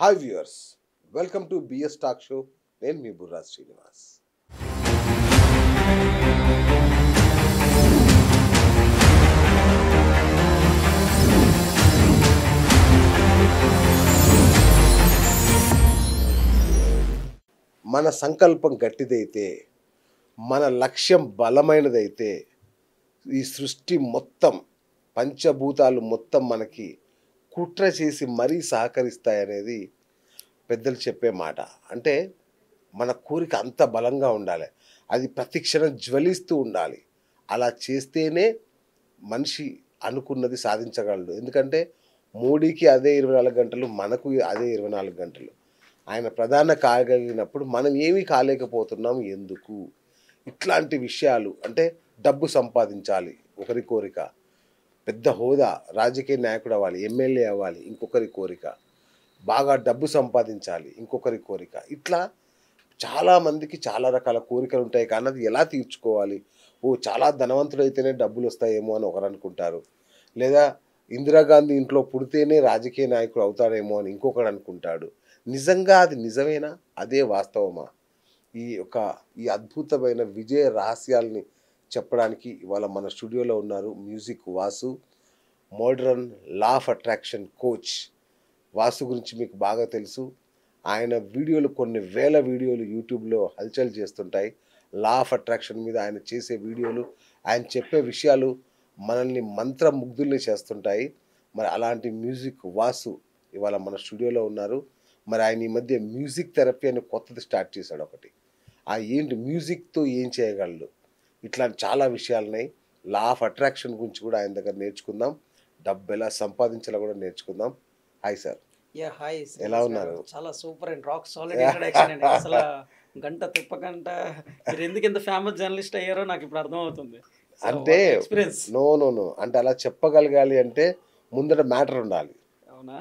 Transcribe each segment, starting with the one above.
Hi viewers, welcome to BS talk show. నేను మీ బుర్రా శ్రీనివాస్. మన సంకల్పం గట్టిదైతే, మన లక్ష్యం బలమైనదైతే ఈ సృష్టి మొత్తం, పంచభూతాలు మొత్తం మనకి కుట్ర చేసి మరీ సహకరిస్తాయనేది పెద్దలు చెప్పే మాట. అంటే మన కోరిక అంత బలంగా ఉండాలి, అది ప్రతిక్షణం జ్వలిస్తూ ఉండాలి. అలా చేస్తేనే మనిషి అనుకున్నది సాధించగలడు. ఎందుకంటే మోడీకి అదే 24 గంటలు, మనకు అదే 24 గంటలు. ఆయన ప్రధాన కాగలిగినప్పుడు మనం ఏమీ కాలేకపోతున్నాం ఎందుకు? ఇట్లాంటి విషయాలు, అంటే డబ్బు సంపాదించాలి ఒకరి కోరిక, పెద్ద హోదా, రాజకీయ నాయకుడు అవ్వాలి, ఎమ్మెల్యే అవ్వాలి ఇంకొకరి కోరిక, బాగా డబ్బు సంపాదించాలి ఇంకొకరి కోరిక. ఇట్లా చాలామందికి చాలా రకాల కోరికలు ఉంటాయి. కానీ అది ఎలా తీర్చుకోవాలి? చాలా ధనవంతుడు అయితేనే డబ్బులు వస్తాయేమో అని ఒకరు అనుకుంటారు. లేదా ఇందిరాగాంధీ ఇంట్లో పుడితేనే రాజకీయ నాయకుడు అవుతాడేమో అని ఇంకొకడు అనుకుంటాడు. నిజంగా అది నిజమేనా? అదే వాస్తవమా? ఈ అద్భుతమైన విజయ రహస్యాల్ని చెప్పడానికి ఇవాళ మన స్టూడియోలో ఉన్నారు music Vasu, modern law of attraction coach. Vasu గురించి మీకు బాగా తెలుసు. ఆయన వీడియోలు, కొన్ని వేల వీడియోలు యూట్యూబ్లో హల్చల్ చేస్తుంటాయి. లా ఆఫ్ అట్రాక్షన్ మీద ఆయన చేసే వీడియోలు, ఆయన చెప్పే విషయాలు మనల్ని మంత్రముగ్ధుల్ని చేస్తుంటాయి. మరి అలాంటి మ్యూజిక్ వాసు ఇవాళ మన స్టూడియోలో ఉన్నారు. మరి ఆయన ఈ మధ్య మ్యూజిక్ థెరపీ అని కొత్తది స్టార్ట్ చేశాడు ఒకటి. ఏంటి మ్యూజిక్తో ఏం చేయగలడు? ఇట్లాంటి చాలా విషయాలున్నాయి. లా ఆఫ్ అట్రాక్షన్ గురించి కూడా ఆయన దగ్గర నేర్చుకుందాం. డబ్బు ఎలా సంపాదించాలో కూడా నేర్చుకుందాం. Hi sir. హాయ్, ఎలా ఉన్నారు? చాలా super and rock solid introduction అండి. అసలు గంట తిప్పగంట మీరు ఎందుకు ఇంత ఫేమస్ జర్నలిస్ట్ అయ్యారో నాకు ఇప్పుడు అర్థమవుతుంది. అంటే ఎక్స్పీరియన్స్ నో అంటే అలా చెప్పగలగాలి అంటే ముందట మ్యాటర్ ఉండాలి. అవునా?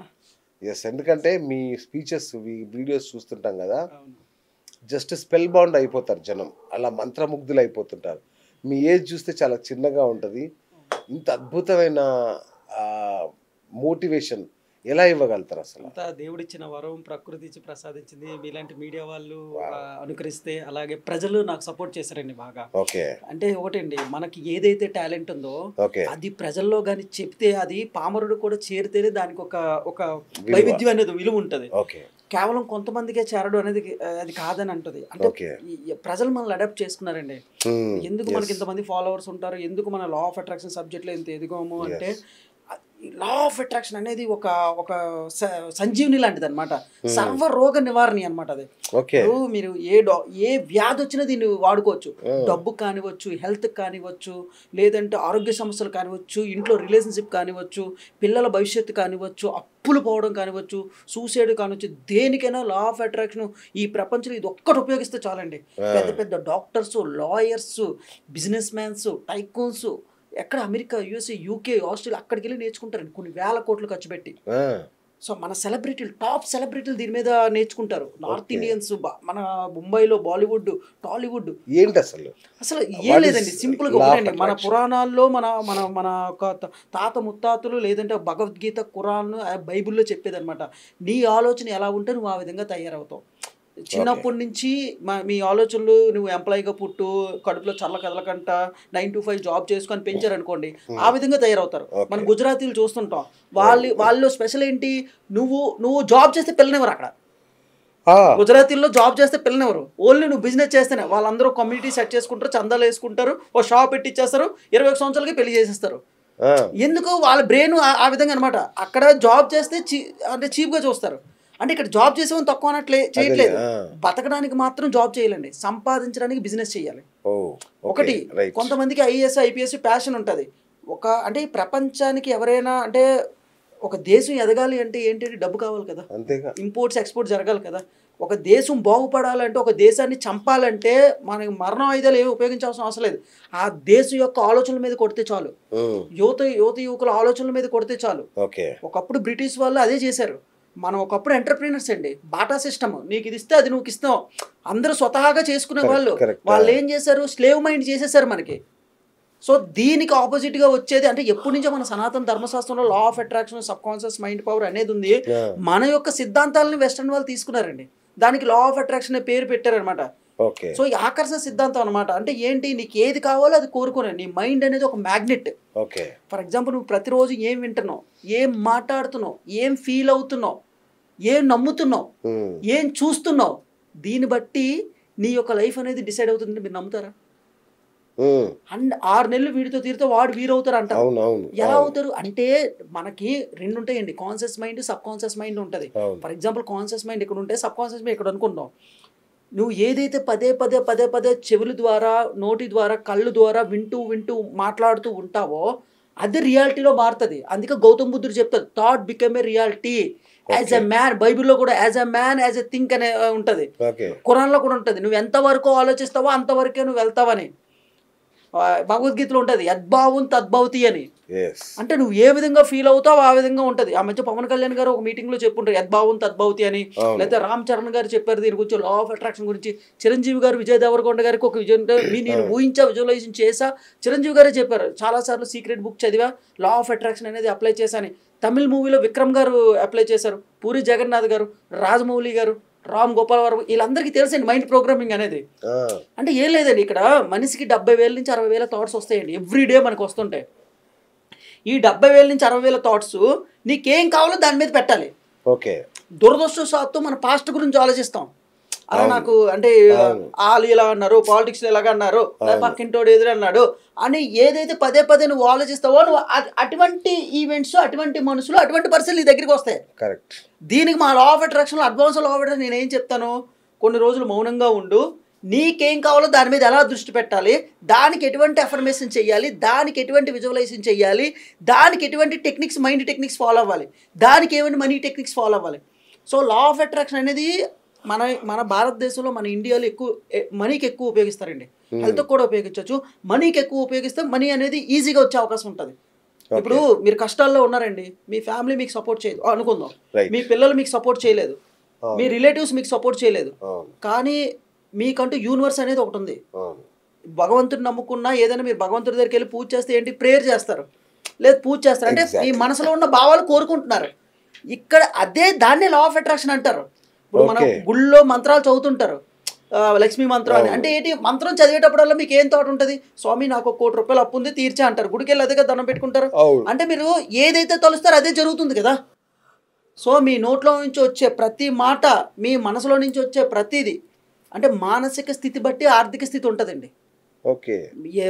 ఎస్, ఎందుకంటే మీ స్పీచెస్, మీ వీడియోస్ చూస్తుంటాం కదా, అవును. జస్ట్ స్పెల్ బౌండ్ అయిపోతారు జనం, అలా మంత్రముగ్ధులు అయిపోతుంటారు. మీ ఏజ్ చూస్తే చాలా చిన్నగా ఉంటుంది. ఇంత అద్భుతమైన మోటివేషన్ ఎలా ఇవ్వగలుగుతారు అసలు? అంతా దేవుడిచ్చిన వరం, ప్రకృతి ఇచ్చి ప్రసాదించింది. మీలాంటి మీడియా వాళ్ళు అనుకరిస్తే, అలాగే ప్రజలు నాకు సపోర్ట్ చేశారండి బాగా. ఓకే. అంటే ఒకటండి, మనకి ఏదైతే టాలెంట్ ఉందో అది ప్రజల్లో కానీ చెప్తే, అది పామరుడు కూడా చేరితేనే దానికి ఒక వైవిధ్యం అనేది విలువ ఉంటుంది. కేవలం కొంతమందికే చేరడం అనేది అది కాదని అంటది. అంటే ప్రజలు మనల్ని అడాప్ట్ చేసుకున్నారండి. ఎందుకు మనకి ఇంతమంది ఫాలోవర్స్ ఉంటారు, ఎందుకు మన లా ఆఫ్ అట్రాక్షన్ సబ్జెక్ట్లో ఇంత ఎదిగాము అంటే, లా ఆఫ్ అట్రాక్షన్ అనేది ఒక సంజీవని లాంటిది అనమాట. సర్వ రోగ నివారణి అనమాట అది. మీరు ఏ వ్యాధి వచ్చినా దీన్ని వాడుకోవచ్చు. డబ్బు కానివచ్చు, హెల్త్ కానివచ్చు, లేదంటే ఆరోగ్య సమస్యలు కానివచ్చు, ఇంట్లో రిలేషన్షిప్ కానివచ్చు, పిల్లల భవిష్యత్తు కానివచ్చు, అప్పులు పోవడం కానివచ్చు, సూసైడ్ కానివచ్చు, దేనికైనా లా ఆఫ్ అట్రాక్షన్ ఈ ప్రపంచంలో ఇది ఒక్కటి ఉపయోగిస్తే చాలండి. పెద్ద పెద్ద doctors, lawyers, business mans, tycoons, ఎక్కడ అమెరికా, యూఎస్ఏ, యూకే, ఆస్ట్రేలియా అక్కడికి వెళ్ళి నేర్చుకుంటారండి కొన్ని వేల కోట్లు ఖర్చు పెట్టి. సో మన సెలబ్రిటీలు, టాప్ సెలబ్రిటీలు దీని మీద నేర్చుకుంటారు. నార్త్ ఇండియన్స్, మన ముంబైలో బాలీవుడ్, టాలీవుడ్. ఏంటి అసలు ఏం లేదండి, సింపుల్గా ఒకటండి. మన పురాణాల్లో మన తాత ముత్తాతలు, లేదంటే భగవద్గీత, ఖురాన్, బైబిల్లో చెప్పేదన్నమాట. నీ ఆలోచన ఎలా ఉంటే నువ్వు ఆ విధంగా తయారవుతావు. చిన్నప్పటి నుంచి మీ ఆలోచనలు, నువ్వు ఎంప్లాయీగా పుట్టు, కడుపులో చల్ల కదలకంట 9 to 5 జాబ్ చేసుకొని పెంచారనుకోండి, ఆ విధంగా తయారవుతారు. మనం గుజరాతీలు చూస్తుంటాం, వాళ్ళు స్పెషల్ ఏంటి, నువ్వు జాబ్ చేస్తే పిల్లనివ్వరు అక్కడ. గుజరాతీల్లో జాబ్ చేస్తే పిల్లనివ్వరు, ఓన్లీ నువ్వు బిజినెస్ చేస్తేనే. వాళ్ళందరూ కమ్యూనిటీ సెట్ చేసుకుంటారు, చందాలు వేసుకుంటారు, ఓ షాప్ పెట్టిచ్చేస్తారు, 21 సంవత్సరాలకి పెళ్లి చేసేస్తారు. ఎందుకు? వాళ్ళ బ్రెయిన్ ఆ విధంగా అనమాట. అక్కడ జాబ్ చేస్తే అంటే చీప్గా చూస్తారు. అంటే ఇక్కడ జాబ్ చేసేవాళ్ళు తక్కువ అనట్లే చేయట్లేదు. బతకడానికి మాత్రం జాబ్ చేయాలండి, సంపాదించడానికి బిజినెస్ చేయాలి. ఒకటి, కొంతమందికి ఐఏఎస్, ఐపీఎస్ ప్యాషన్ ఉంటుంది. అంటే ప్రపంచానికి ఎవరైనా, అంటే ఒక దేశం ఎదగాలి అంటే ఏంటి? డబ్బు కావాలి కదా, ఇంపోర్ట్స్ ఎక్స్పోర్ట్ జరగాలి కదా. ఒక దేశం బాగుపడాలంటే, ఒక దేశాన్ని చంపాలంటే మనకి మరణ ఆయుధాలు ఏమి ఉపయోగించాల్సిన అవసరం లేదు. ఆ దేశం యొక్క ఆలోచనల మీద కొడితే చాలు, యువకుల ఆలోచనల మీద కొడితే చాలు. ఒకప్పుడు బ్రిటిష్ వాళ్ళు అదే చేశారు. మనం ఒకప్పుడు ఎంటర్ప్రీనర్స్ అండి. బాటా సిస్టమ్, నీకు ఇది ఇస్తే అది నువ్వు ఇస్తావు. అందరూ స్వతహాగా చేసుకునే వాళ్ళు ఏం చేశారు? స్లేవ్ మైండ్ చేసేసారు మనకి. సో దీనికి ఆపోజిట్గా వచ్చేది అంటే ఎప్పటి నుంచో మన సనాతన ధర్మశాస్త్రంలో లా of attraction, sub conscious mind power అనేది ఉంది. మన యొక్క సిద్ధాంతాలను వెస్టర్న్ వాళ్ళు తీసుకున్నారండి, దానికి లా ఆఫ్ అట్రాక్షన్ అనే పేరు పెట్టారనమాట. సో ఈ ఆకర్షణ సిద్ధాంతం అనమాట. అంటే ఏంటి, నీకు ఏది కావాలో అది కోరుకునే, నీ మైండ్ అనేది ఒక మ్యాగ్నెట్. ఫర్ ఎగ్జాంపుల్ నువ్వు ప్రతిరోజు ఏం వింటున్నావు, ఏం మాట్లాడుతున్నావు, ఏం ఫీల్ అవుతున్నావు, ఏం నమ్ముతున్నావు, ఏం చూస్తున్నావు, దీన్ని బట్టి నీ యొక్క లైఫ్ అనేది డిసైడ్ అవుతుంది. మీరు నమ్ముతారా? అండ్ 6 నెలలు వీడితో తీరితే వాడు వీరవుతారు అంటారు. ఎలా అవుతారు అంటే మనకి 2 ఉంటాయండి, conscious mind, sub conscious mind ఉంటుంది. ఫర్ ఎగ్జాంపుల్ కాన్షియస్ మైండ్ ఇక్కడ ఉంటే సబ్ కాన్షియస్ మైండ్ ఇక్కడ అనుకుంటాం. నువ్వు ఏదైతే పదే చెవుల ద్వారా, నోటి ద్వారా, కళ్ళు ద్వారా వింటూ మాట్లాడుతూ ఉంటావో అది రియాలిటీలో మారుతుంది. అందుకే గౌతమ్ బుద్ధుడు చెప్తాడు, thought become a reality as a man. బైబిల్లో కూడా as a man as a think అనే ఉంటుంది, ఖురాన్లో కూడా ఉంటుంది. నువ్వు ఎంతవరకు ఆలోచిస్తావో అంతవరకే నువ్వు వెళ్తావని. భగవద్గీతలో ఉంటుంది యద్భావం తద్భవతి అని. అంటే నువ్వు ఏ విధంగా ఫీల్ అవుతావు ఆ విధంగా ఉంటుంది. ఆ మధ్య పవన్ కళ్యాణ్ గారు ఒక మీటింగ్ లో చెప్పుంటారు యద్భావం తద్భవతి అని. లేకపోతే రామ్ చరణ్ గారు చెప్పారు దీని గురించి, లా ఆఫ్ అట్రాక్షన్ గురించి. చిరంజీవి గారు విజయ్ దేవరకొండ గారికి ఒక నేను ఊహించా, విజువలైజేషన్ చేసా. చిరంజీవి గారే చెప్పారు, చాలా సార్లు సీక్రెట్ బుక్ చదివా, లా ఆఫ్ అట్రాక్షన్ అనేది అప్లై చేశాను. తమిళ మూవీలో విక్రమ్ గారు అప్లై చేశారు, పూరి జగన్నాథ్ గారు, రాజమౌళి గారు, రామ్ గోపాల్ వర్మ, వీళ్ళందరికీ తెలుసండి మైండ్ ప్రోగ్రామింగ్ అనేది. అంటే ఏం లేదండి, ఇక్కడ మనిషికి 70,000 నుంచి 60,000 థాట్స్ వస్తాయండి ఎవ్రీడే మనకు వస్తుంటాయి. ఈ 70,000 నుంచి 60,000 థాట్స్ నీకేం కావాలో దాని మీద పెట్టాలి. దురదృష్టవశాత్తు మన పాస్ట్ గురించి ఆలోచిస్తాం. అలా నాకు అంటే వాళ్ళు ఇలా అన్నారు, పాలిటిక్స్ ఇలాగ అన్నారు, పక్కింటోడు ఎదురు అన్నాడు అని ఏదైతే పదే నువ్వు ఆలోచిస్తావో నువ్వు అటువంటి ఈవెంట్స్, అటువంటి మనుషులు, అటువంటి పరిస్థితులు నీ దగ్గరికి వస్తాయి. దీనికి మా లా of attraction, advance law of attraction నేనేం చెప్తాను, కొన్ని రోజులు మౌనంగా ఉండు, నీకేం కావాలో దాని మీద ఎలా దృష్టి పెట్టాలి, దానికి ఎటువంటి అఫర్మేషన్ చేయాలి, దానికి ఎటువంటి విజువలైజేషన్ చేయాలి, దానికి ఎటువంటి టెక్నిక్స్, మైండ్ టెక్నిక్స్ ఫాలో అవ్వాలి, దానికి ఏమైనా మనీ టెక్నిక్స్ ఫాలో అవ్వాలి. సో లా ఆఫ్ అట్రాక్షన్ అనేది మన భారతదేశంలో, మన ఇండియాలో మనీకి ఎక్కువ ఉపయోగిస్తారండి. హెల్త్ కూడా ఉపయోగించవచ్చు. మనీకి ఎక్కువ ఉపయోగిస్తే మనీ అనేది ఈజీగా వచ్చే అవకాశం ఉంటుంది. ఇప్పుడు మీరు కష్టాల్లో ఉన్నారండి, మీ ఫ్యామిలీ మీకు సపోర్ట్ చేయదు అనుకుందాం, మీ పిల్లలు మీకు సపోర్ట్ చేయలేదు, మీ రిలేటివ్స్ మీకు సపోర్ట్ చేయలేదు, కానీ మీకంటూ యూనివర్స్ అనేది ఒకటి ఉంది. భగవంతుడిని నమ్ముకున్నా ఏదైనా మీరు భగవంతుడి దగ్గరికి వెళ్ళి పూజ చేస్తే ఏంటి, ప్రేయర్ చేస్తారు, లేదు పూజ చేస్తారు, అంటే మీ మనసులో ఉన్న భావాలు కోరుకుంటున్నారు. ఇక్కడ అదే దాన్నే లా ఆఫ్ అట్రాక్షన్ అంటారు. ఇప్పుడు మనం గుళ్ళో మంత్రాలు చదువుతుంటారు, లక్ష్మీ మంత్రం అని. అంటే ఏంటి, మంత్రం చదివేటప్పుడల్లా మీకు ఏం థాట్ ఉంటుంది, స్వామి నాకు 1 కోటి రూపాయలు అప్పు ఉంది తీర్చా అంటారు, గుడికి వెళ్ళి అదే దండం పెట్టుకుంటారు. అంటే మీరు ఏదైతే తలుస్తారో అదే జరుగుతుంది కదా. సో మీ నోట్లో నుంచి వచ్చే ప్రతి మాట, మీ మనసులో నుంచి వచ్చే ప్రతిదీ, అంటే మానసిక స్థితి బట్టి ఆర్థిక స్థితి ఉంటుందండి.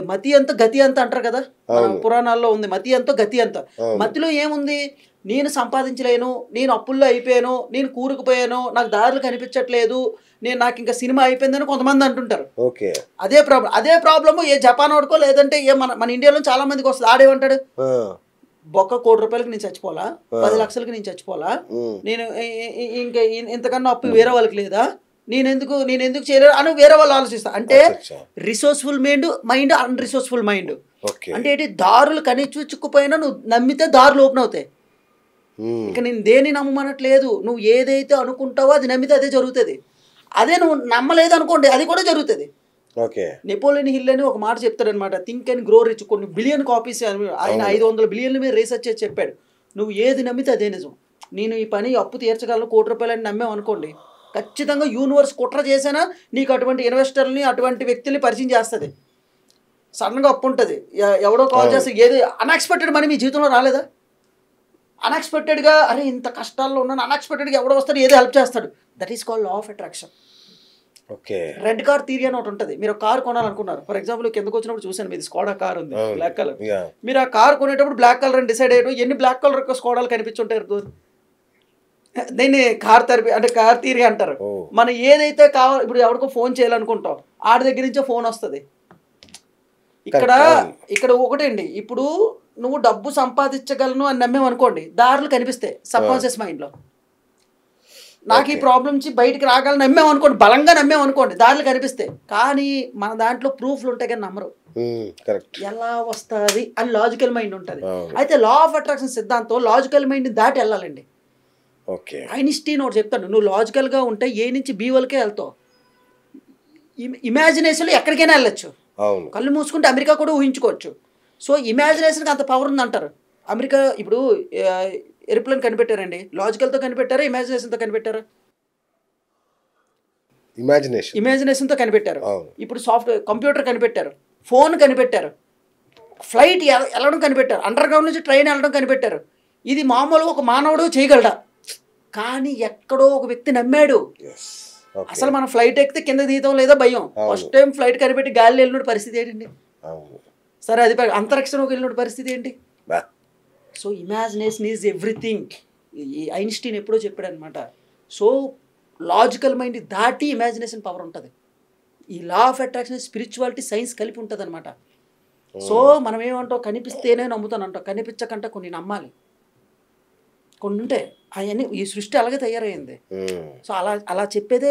మతి అంత గతి అంత అంటారు కదా, పురాణాల్లో ఉంది మతి అంత గతి అంత. మతిలో ఏముంది, నేను సంపాదించలేను, నేను అప్పుల్లో అయిపోయాను, నేను కూరుకుపోయాను, నాకు దారులు కనిపించట్లేదు, నాకు ఇంకా సినిమా అయిపోయిందని కొంతమంది అంటుంటారు. అదే ప్రాబ్లమ్ ఏ జపాన్ వాడుకో లేదంటే ఏ మన ఇండియాలో చాలా మందికి వస్తుంది. ఆడేమంటాడు, బొక్క 1 కోటి రూపాయలకి నేను చచ్చిపోలా, 10 లక్షలకి నేను చచ్చిపోలా, నేను ఇంకా ఇంతకన్నా అప్పు వేరే వాళ్ళకి లేదా, నేను ఎందుకు చేయలేదు అని వేరే వాళ్ళు ఆలోచిస్తారు. అంటే రిసోర్స్ఫుల్ మైండ్ అన్ రిసోర్స్ఫుల్ మైండ్. అంటే ఏంటి, దారులు కనిచుక్కుపోయినా నువ్వు నమ్మితే దారులు ఓపెన్ అవుతాయి. ఇక నేను దేన్ని నమ్మనట్లేదు, నువ్వు ఏదైతే అనుకుంటావో అది నమ్మితే అదే జరుగుతుంది. అదే నువ్వు నమ్మలేదు అనుకోండి అది కూడా జరుగుతుంది. నెపోలియన్ హిల్ అని ఒక మాట చెప్తాడు అనమాట, థింక్ అండ్ గ్రో రిచ్. కొన్ని బిలియన్ కాపీస్ ఆయన 500 బిలియన్ల మీద రీసెర్చ్ చేసి చెప్పాడు. నువ్వు ఏది నమ్మితే అదే నిజం. నేను ఈ పని అప్పు తీర్చగలను 1 కోటి రూపాయలని నమ్మావు అనుకోండి, ఖచ్చితంగా యూనివర్స్ కుట్ర చేసినా నీకు అటువంటి ఇన్వెస్టర్ని, అటువంటి వ్యక్తుల్ని పరిచయం చేస్తుంది. సడన్గా అప్పు ఉంటుంది, ఎవడో కాల్ చేస్తే ఏది అన్ఎక్స్పెక్టెడ్ మనీ మీ జీవితంలో రాలేదా, అన్ఎక్స్పెక్టెడ్గా అరే ఇంత కష్టాల్లో ఉన్నాను, అన్ఎక్స్పెక్టెడ్గా ఎవడో వస్తాడు ఏదో హెల్ప్ చేస్తాడు. That is called law of attraction. Red car theory అని ఒకటి ఉంటుంది. మీరు ఒక కార్ కొనాలనుకున్నారు, ఫర్ ఎగ్జాంపుల్ కిందకు వచ్చినప్పుడు చూసాను మీది స్కోడా కార్ ఉంది, బ్లాక్ కలర్. మీరు ఆ కార్ కొనేటప్పుడు బ్లాక్ కలర్ అని డిసైడ్ అయ్యారు, ఎన్ని బ్లాక్ కలర్ స్కోడాలు కనిపించుంటారు. దీన్ని కార్ థెరపీ అంటే కార్ థియరీ అంటారు. మనం ఏదైతే కావాలి, ఇప్పుడు ఎవరికో ఫోన్ చేయాలనుకుంటాం, ఆడి దగ్గర నుంచే ఫోన్ వస్తుంది. ఇక్కడ ఒకటండి, ఇప్పుడు నువ్వు డబ్బు సంపాదించగలను అని నమ్మేమనుకోండి, దారులు కనిపిస్తాయి సబ్ కాన్షియస్ మైండ్లో. నాకు ఈ ప్రాబ్లం నుంచి బయటికి రాగలను నమ్మేమనుకోండి, బలంగా నమ్మేమనుకోండి, దారులు కనిపిస్తాయి. కానీ మన దాంట్లో ప్రూఫ్లు ఉంటాయి కానీ నమ్మరు. ఎలా వస్తుంది అని లాజికల్ మైండ్ ఉంటుంది. అయితే లా ఆఫ్ అట్రాక్షన్ సిద్ధాంతం లాజికల్ మైండ్ దాటి వెళ్ళాలండి. ఐన్స్టీన్ ఒకటి చెప్తాను, నువ్వు లాజికల్గా ఉంటే ఏ నుంచి బి వరకే వెళ్తావు, ఇమాజినేషన్లో ఎక్కడికైనా వెళ్ళచ్చు. అవును. కళ్ళు మూసుకుంటే అమెరికా కూడా ఊహించుకోవచ్చు. సో ఇమాజినేషన్కి అంత పవర్ ఉంది అంటారు. అమెరికా ఇప్పుడు ఏరోప్లేన్ కనిపెట్టారండి, లాజికల్తో కనిపెట్టారా, ఇమాజినేషన్తో కనిపెట్టారా? ఇమాజినేషన్తో కనిపెట్టారు. ఇప్పుడు కంప్యూటర్ కనిపెట్టారు, ఫోన్ కనిపెట్టారు, ఫ్లైట్ వెళ్ళడం కనిపెట్టారు, అండర్ గ్రౌండ్ నుంచి ట్రైన్ వెళ్ళడం కనిపెట్టారు. ఇది మామూలుగా ఒక మానవుడు చేయగలడా? కానీ ఎక్కడో ఒక వ్యక్తి నమ్మాడు. అసలు మనం ఫ్లైట్ ఎక్కితే కింద దిగుతాం లేదా భయం. ఫస్ట్ టైం ఫ్లైట్ కనిపెట్టి గాలిలో వెళ్ళిన పరిస్థితి ఏంటండి? సరే అది అంతరిక్షంలోకి వెళ్ళిన పరిస్థితి ఏంటి? So imagination is everything. ఈ ఐన్స్టీన్ ఎప్పుడో చెప్పాడు అనమాట. సో లాజికల్ మైండ్ దాటి ఇమాజినేషన్ పవర్ ఉంటుంది. ఈ లా ఆఫ్ అట్రాక్షన్, స్పిరిచువాలిటీ, సైన్స్ కలిపి ఉంటుంది అనమాట. సో మనం ఏమంటాం, కనిపిస్తేనే నమ్ముతాను అంటాం, కనిపించకంటే కొన్ని నమ్మాలి, కొన్ని ఉంటాయి. అవన్నీ ఈ సృష్టి అలాగే తయారైంది. సో అలా చెప్పేదే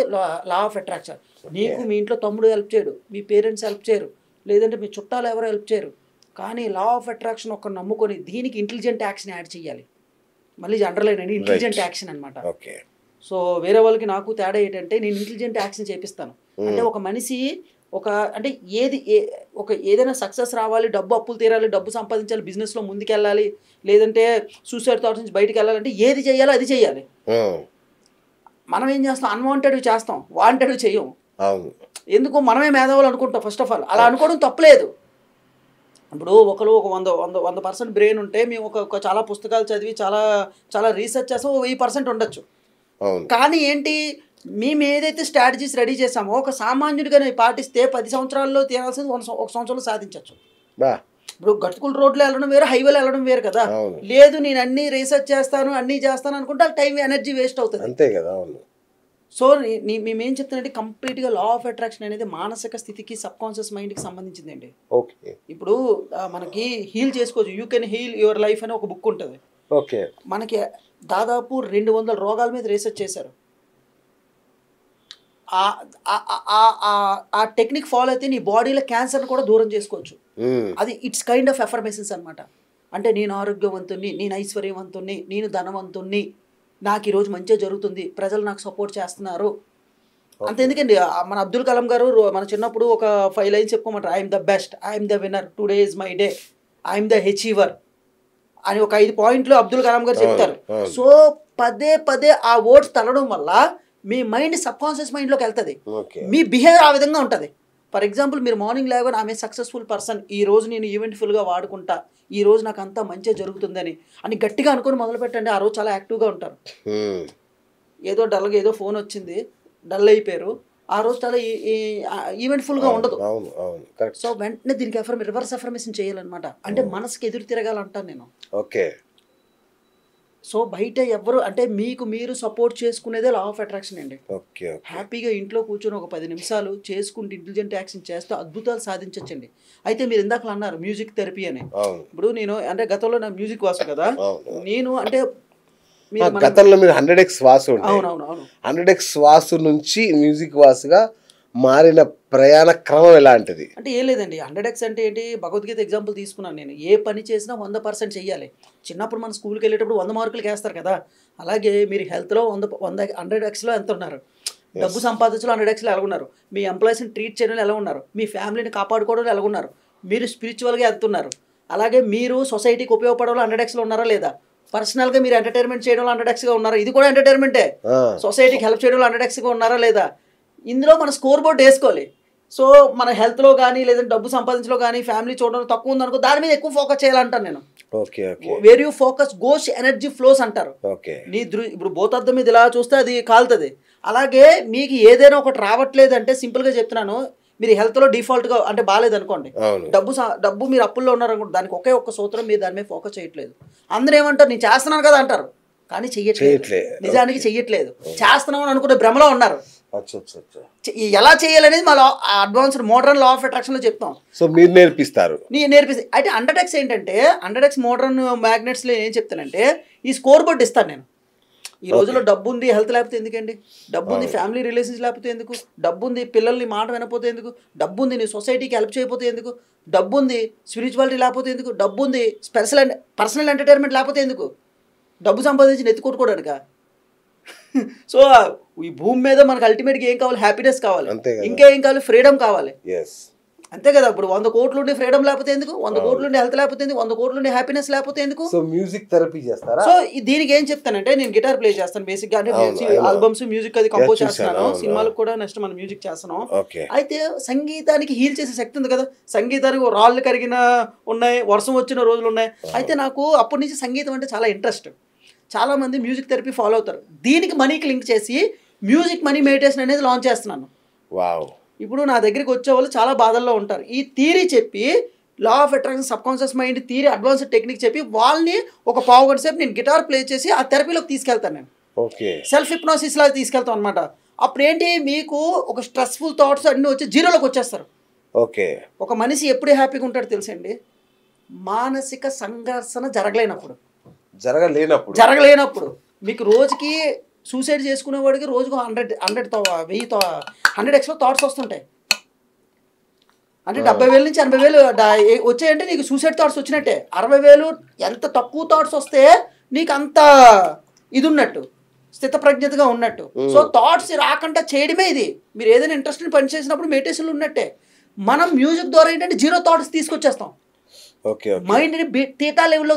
లా ఆఫ్ అట్రాక్షన్. నీకు మీ ఇంట్లో తమ్ముడు హెల్ప్ చేయడు, మీ పేరెంట్స్ హెల్ప్ చేయరు, లేదంటే మీ చుట్టాలు ఎవరో హెల్ప్ చేయరు. కానీ లా ఆఫ్ అట్రాక్షన్ ఒక నమ్ముకొని దీనికి ఇంటెలిజెంట్ యాక్షన్ యాడ్ చేయాలి. మళ్ళీ అండర్లైన్ అని ఇంటెలిజెంట్ యాక్షన్ అనమాట. సో వేరే వాళ్ళకి నాకు తేడా ఏంటంటే, నేను ఇంటెలిజెంట్ యాక్షన్ చేపిస్తాను. అంటే ఒక మనిషి అంటే ఏదైనా సక్సెస్ రావాలి, డబ్బు అప్పులు తీరాలి, డబ్బు సంపాదించాలి, బిజినెస్లో ముందుకెళ్ళాలి, లేదంటే సూసైడ్ థాట్స్ నుంచి బయటకు వెళ్ళాలంటే ఏది చేయాలో అది చేయాలి. మనం ఏం చేస్తాం, అన్వాంటెడ్ చేస్తాం, వాంటెడ్ చెయ్యం. ఎందుకు? మనమే మేధావులు అనుకుంటాం. ఫస్ట్ ఆఫ్ ఆల్ అలా అనుకోవడం తప్పలేదు. ఇప్పుడు ఒకరు ఒక 100% బ్రెయిన్ ఉంటే, మేము ఒక చాలా పుస్తకాలు చదివి చాలా చాలా రీసెర్చ్ చేస్తాం, 1000% ఉండొచ్చు. కానీ ఏంటి, మేము ఏదైతే స్ట్రాటజీస్ రెడీ చేసామో ఒక సామాన్యుడిగా పాటిస్తే 10 సంవత్సరాల్లో తీరాల్సింది 1 సంవత్సరంలో సాధించవచ్చు. ఇప్పుడు గట్టుకుల రోడ్లో వెళ్ళడం వేరు, హైవేలో వెళ్ళడం వేరు కదా. లేదు నేను అన్ని రీసెర్చ్ చేస్తాను, అన్నీ చేస్తాను అనుకుంటే టైం ఎనర్జీ వేస్ట్ అవుతుంది. అంతే కదా. సో మేమేం చెప్తానంటే, కంప్లీట్గా లా ఆఫ్ అట్రాక్షన్ అనేది మానసిక స్థితికి, సబ్కాన్షియస్ మైండ్కి సంబంధించిందండి. ఇప్పుడు మనకి హీల్ చేసుకోవచ్చు, you can heal your life అని ఒక బుక్ ఉంటుంది. మనకి దాదాపు 200 రోగాల మీద రీసెర్చ్ చేశారు. ఆ టెక్నిక్ ఫాలో అయితే నీ బాడీలో క్యాన్సర్ని కూడా దూరం చేసుకోవచ్చు. అది ఇట్స్ కైండ్ ఆఫ్ ఎఫర్మేషన్స్ అనమాట. అంటే నేను ఆరోగ్యవంతుణ్ణి, నేను ఐశ్వర్యవంతుణ్ణి, నేను ధనవంతుణ్ణి, నాకు ఈరోజు మంచిగా జరుగుతుంది, ప్రజలు నాకు సపోర్ట్ చేస్తున్నారు. అంత ఎందుకండి, మన అబ్దుల్ కలాం గారు మన చిన్నప్పుడు ఒక 5 లైన్స్ చెప్పుకోమంటారు. I'm the best, I'm the winner, today is my day, I'm the achiever అని ఒక 5 పాయింట్లు అబ్దుల్ కలాం గారు చెప్తారు. సో పదే ఆ వర్డ్స్ తలడం వల్ల మీ మైండ్ సబ్కాన్షియస్ మైండ్లోకి వెళ్తుంది, మీ బిహేవియర్ ఆ విధంగా ఉంటుంది. ఫర్ ఎగ్జాంపుల్, మీరు మార్నింగ్ లేవని ఆమె సక్సెస్ఫుల్ పర్సన్, ఈ రోజు నేను ఈవెంట్ఫుల్గా వాడుకుంటా, ఈ రోజు నాకు అంతా మంచిగా జరుగుతుందని అని గట్టిగా అనుకుని మొదలు పెట్టండి. ఆ రోజు చాలా యాక్టివ్గా ఉంటారు. ఏదో డల్గా ఏదో ఫోన్ వచ్చింది, డల్ అయిపోయారు, ఆ రోజు చాలా ఈవెంట్ఫుల్గా ఉండదు. సో వెంటనే దీనికి రివర్స్ ఎఫర్మేషన్ చేయాలన్నమాట. అంటే మనసుకి ఎదురు తిరగాలంటాను నేను. సో బయట ఎవరు అంటే మీకు మీరు సపోర్ట్ చేసుకునేదే లా ఆఫ్ అట్రాక్షన్ అండి. హ్యాపీగా ఇంట్లో కూర్చొని ఒక 10 నిమిషాలు చేసుకుంటూ ఇంటెలిజెంట్ యాక్షన్ చేస్తూ అద్భుతాలు సాధించవచ్చండి. అయితే మీరు ఇందాక అన్నారు మ్యూజిక్ థెరపీ అని. ఇప్పుడు నేను అంటే గతంలో నా మ్యూజిక్ వాసు కదా, నేను అంటే గతంలో మీరు 100x వాసు, 100x వాసు నుంచి మ్యూజిక్ వాసుగా మారిన ప్రయాణ క్రమం ఎలాంటిది? అంటే ఏం లేదండి, 100x అంటే ఏంటి, భగవద్గీత ఎగ్జాంపుల్ తీసుకున్నాను నేను. ఏ పని చేసినా 100% చెయ్యాలి. చిన్నప్పుడు మన స్కూల్కి వెళ్ళేటప్పుడు 100 మార్కులకి వేస్తారు కదా, అలాగే మీరు హెల్త్లో 100xలో ఎంత ఉన్నారు, డబ్బు సంపాదించలో 100xలో ఎలా ఉన్నారు, మీ ఎంప్లాయీస్ని ట్రీట్ చేయడంలో ఎలా ఉన్నారు, మీ ఫ్యామిలీని కాపాడుకోవడంలో ఎలా ఉన్నారు, మీరు స్పిరిచువల్గా ఎంత ఉన్నారు, అలాగే మీరు సొసైటీకి ఉపయోగపడడంలో 100xలో ఉన్నారా లేదా, పర్సనల్గా మీరు ఎంటర్టైన్మెంట్ చేయడంలో 100xగా ఉన్నారా, ఇది కూడా ఎంటర్టైన్మెంటే, సొసైటీకి హెల్ప్ చేయడంలో 100xగా ఉన్నారా లేదా, ఇందులో మన స్కోర్ బోర్డ్ వేసుకోవాలి. సో మన హెల్త్లో కానీ లేదంటే డబ్బు సంపాదించలో కానీ ఫ్యామిలీ చూడడంలో తక్కువ ఉందనుకో, దాని మీద ఎక్కువ ఫోకస్ చేయాలంటాను నేను. Where you focus goes energy flows అంటారు. నీ ఇప్పుడు భూతార్థం మీద ఇలా చూస్తే అది కాలుతుంది. అలాగే మీకు ఏదైనా ఒకటి రావట్లేదు అంటే సింపుల్గా చెప్తున్నాను, మీరు హెల్త్లో డిఫాల్ట్గా అంటే బాగాలేదనుకోండి, డబ్బు మీరు అప్పుల్లో ఉన్నారనుకోండి, దానికి ఒకే ఒక్క సూత్రం, మీరు దాని మీద ఫోకస్ చేయట్లేదు. అందరూ ఏమంటారు, నేను చేస్తున్నాను కదా అంటారు, కానీ చెయ్యట్లేదు, నిజానికి చెయ్యట్లేదు, చేస్తున్నామని అనుకునే భ్రమలో ఉన్నారు. ఎలా చేయాలనేది మా advanced modern law of attraction లో చెప్తాం. సో మీరు నేర్పిస్తారు. అయితే 100x ఏంటంటే, 100x మోడర్న్ మ్యాగ్నెట్స్ లో ఏం చెప్తానంటే, ఈ స్కోర్ బోర్డ్ ఇస్తాను నేను. ఈ రోజుల్లో డబ్బు ఉంది, హెల్త్ లేకపోతే ఎందుకండి, డబ్బు ఉంది, ఫ్యామిలీ రిలేషన్స్ లేకపోతే ఎందుకు, డబ్బు ఉంది, పిల్లల్ని మాట వినకపోతే ఎందుకు, డబ్బు ఉంది, నీ సొసైటీకి హెల్ప్ చేయకపోతే ఎందుకు, డబ్బు ఉంది, స్పిరిచువాలిటీ లేకపోతే ఎందుకు, డబ్బు ఉంది, పర్సనల్ ఎంటర్టైన్మెంట్ లేకపోతే ఎందుకు, డబ్బు సంపాదించి నెత్తుకొట్టుకోవడానిక. సో ఈ భూమి మీద మనకు అల్టిమేట్గా ఏం కావాలి, హ్యాపీనెస్ కావాలి, ఇంకా ఏం కావాలి, ఫ్రీడమ్ కావాలి. అంతే కదా. ఇప్పుడు 100 కోట్లు ఉండి ఫ్రీడమ్ లేకపోతే ఎందుకు, 100 కోట్లు ఉండి హెల్త్ లేకపోతే ఎందుకు, 100 కోట్లు ఉండి హ్యాపీనెస్ లేకపోతే ఎందుకు. సో మ్యూజిక్ థెరపీ చేస్తారా? సో దీనికి ఏం చెప్తానంటే, నేను గిటార్ ప్లే చేస్తాను బేసిక్ గా, అంటే ఆల్బమ్స్ మ్యూజిక్ అది కంపోజ్ చేస్తున్నాను, సినిమాలకు కూడా నెక్స్ట్ మనం మ్యూజిక్ చేస్తున్నాం. అయితే సంగీతానికి హీల్ చేసే శక్తి ఉంది కదా, సంగీతానికి రాళ్ళు కరిగిన ఉన్నాయి, వర్షం వచ్చిన రోజులు ఉన్నాయి. అయితే నాకు అప్పటి నుంచి సంగీతం అంటే చాలా ఇంట్రెస్ట్. చాలా మంది మ్యూజిక్ థెరపీ ఫాలో అవుతారు, దీనికి మనీకి లింక్ చేసి మ్యూజిక్ మనీ మెడిటేషన్ అనేది లాంచ్ చేస్తున్నాను. వావ్. ఇప్పుడు నా దగ్గరికి వచ్చే వాళ్ళు చాలా బాధల్లో ఉంటారు, ఈ థియరీ చెప్పి లా of attraction, sub conscious mind theory, advanced technique చెప్పి వాళ్ళని ఒక పావు గంట సేపు నేను గిటార్ ప్లే చేసి ఆ థెరపీలోకి తీసుకెళ్తాను. నేను సెల్ఫ్ హిప్నోసిస్ లాగా తీసుకెళ్తాను అనమాట. అప్పుడు ఏంటి, మీకు ఒక స్ట్రెస్ఫుల్ థాట్స్ అన్నీ వచ్చి జీరోలోకి వచ్చేస్తారు. ఓకే. ఒక మనిషి ఎప్పుడు హ్యాపీగా ఉంటాడు తెలుసండి, మానసిక సంఘర్షణ జరగలేనప్పుడు. మీకు రోజుకి సూసైడ్ చేసుకునేవాడికి రోజుకు 100 ఎక్స్ట్రా థాట్స్ వస్తుంటాయి. అంటే 70,000 నుంచి 80,000 వచ్చాయంటే నీకు సూసైడ్ థాట్స్ వచ్చినట్టే. 60,000 ఎంత తక్కువ థాట్స్ వస్తే నీకు అంత ఇది ఉన్నట్టు, స్థితప్రజ్ఞతగా ఉన్నట్టు. సో థాట్స్ రాకుండా చేయడమే ఇది. మీరు ఏదైనా ఇంట్రెస్ట్ని పని చేసినప్పుడు మెడిటేషన్లు ఉన్నట్టే. మనం మ్యూజిక్ ద్వారా ఏంటంటే జీరో థాట్స్ తీసుకొచ్చేస్తాం, మైండ్ని తీటా లెవెల్లో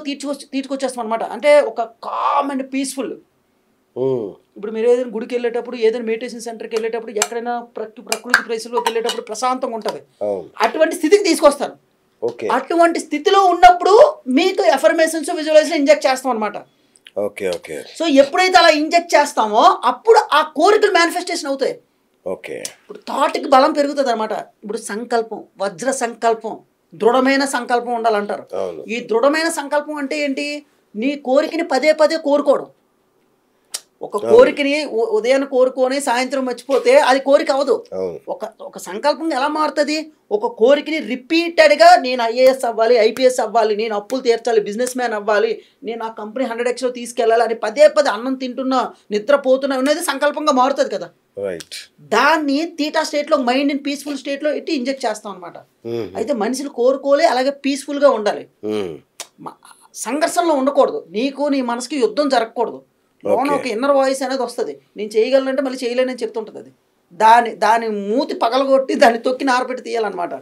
తీసుకొచ్చేస్తాం అనమాట. అంటే ఒక కామ్ అండ్ పీస్ఫుల్. ఇప్పుడు మీరు ఏదైనా గుడికి వెళ్ళేటప్పుడు, ఏదైనా మెడిటేషన్ సెంటర్కి వెళ్ళేటప్పుడు, ఎక్కడైనా ప్రకృతి ప్లేస్లోకి వెళ్ళేటప్పుడు ప్రశాంతంగా ఉంటుంది, అటువంటి స్థితికి తీసుకొస్తాను. అటువంటి స్థితిలో ఉన్నప్పుడు మీకు ఎఫర్మేషన్స్, విజువలైజేషన్ ఇంజెక్ట్ చేస్తాం అనమాట. సో ఎప్పుడైతే అలా ఇంజెక్ట్ చేస్తామో అప్పుడు ఆ కోరికలు మేనిఫెస్టేషన్ అవుతాయి. ఇప్పుడు థాట్కి బలం పెరుగుతుంది అనమాట. ఇప్పుడు సంకల్పం, వజ్ర సంకల్పం, దృఢమైన సంకల్పం ఉండాలంటారు. ఈ దృఢమైన సంకల్పం అంటే ఏంటి, నీ కోరికని పదే పదే కోరుకోవడం. ఒక కోరికని ఉదయాన్ని కోరుకొని సాయంత్రం మర్చిపోతే అది కోరిక అవ్వదు. ఒక సంకల్పం ఎలా మారుతుంది, ఒక కోరికని రిపీటెడ్గా నేను ఐఏఎస్ అవ్వాలి, ఐపీఎస్ అవ్వాలి, నేను అప్పులు తీర్చాలి, బిజినెస్ మ్యాన్ అవ్వాలి, నేను ఆ కంపెనీ 100x తీసుకెళ్ళాలి అని పదే పదే అన్నం తింటున్నా, నిద్రపోతున్నా అనేది సంకల్పంగా మారుతుంది కదా. దాన్ని తీటా స్టేట్లో, మైండ్ ఇన్ పీస్ఫుల్ స్టేట్లో ఇట్టి ఇంజెక్ట్ చేస్తాం అనమాట. అయితే మనుషులు కోరుకోలే, అలాగే పీస్ఫుల్గా ఉండాలి, సంఘర్షణలో ఉండకూడదు, నీకు నీ మనసుకి యుద్ధం జరగకూడదు. లోన ఒక ఇన్నర్ వాయిస్ అనేది వస్తుంది, నేను చేయగలనంటే మళ్ళీ చేయలేనని చెప్తుంటుంది. అది దాని మూతి పగలగొట్టి దాన్ని తొక్కి నారపెట్టి తీయాలన్నమాట.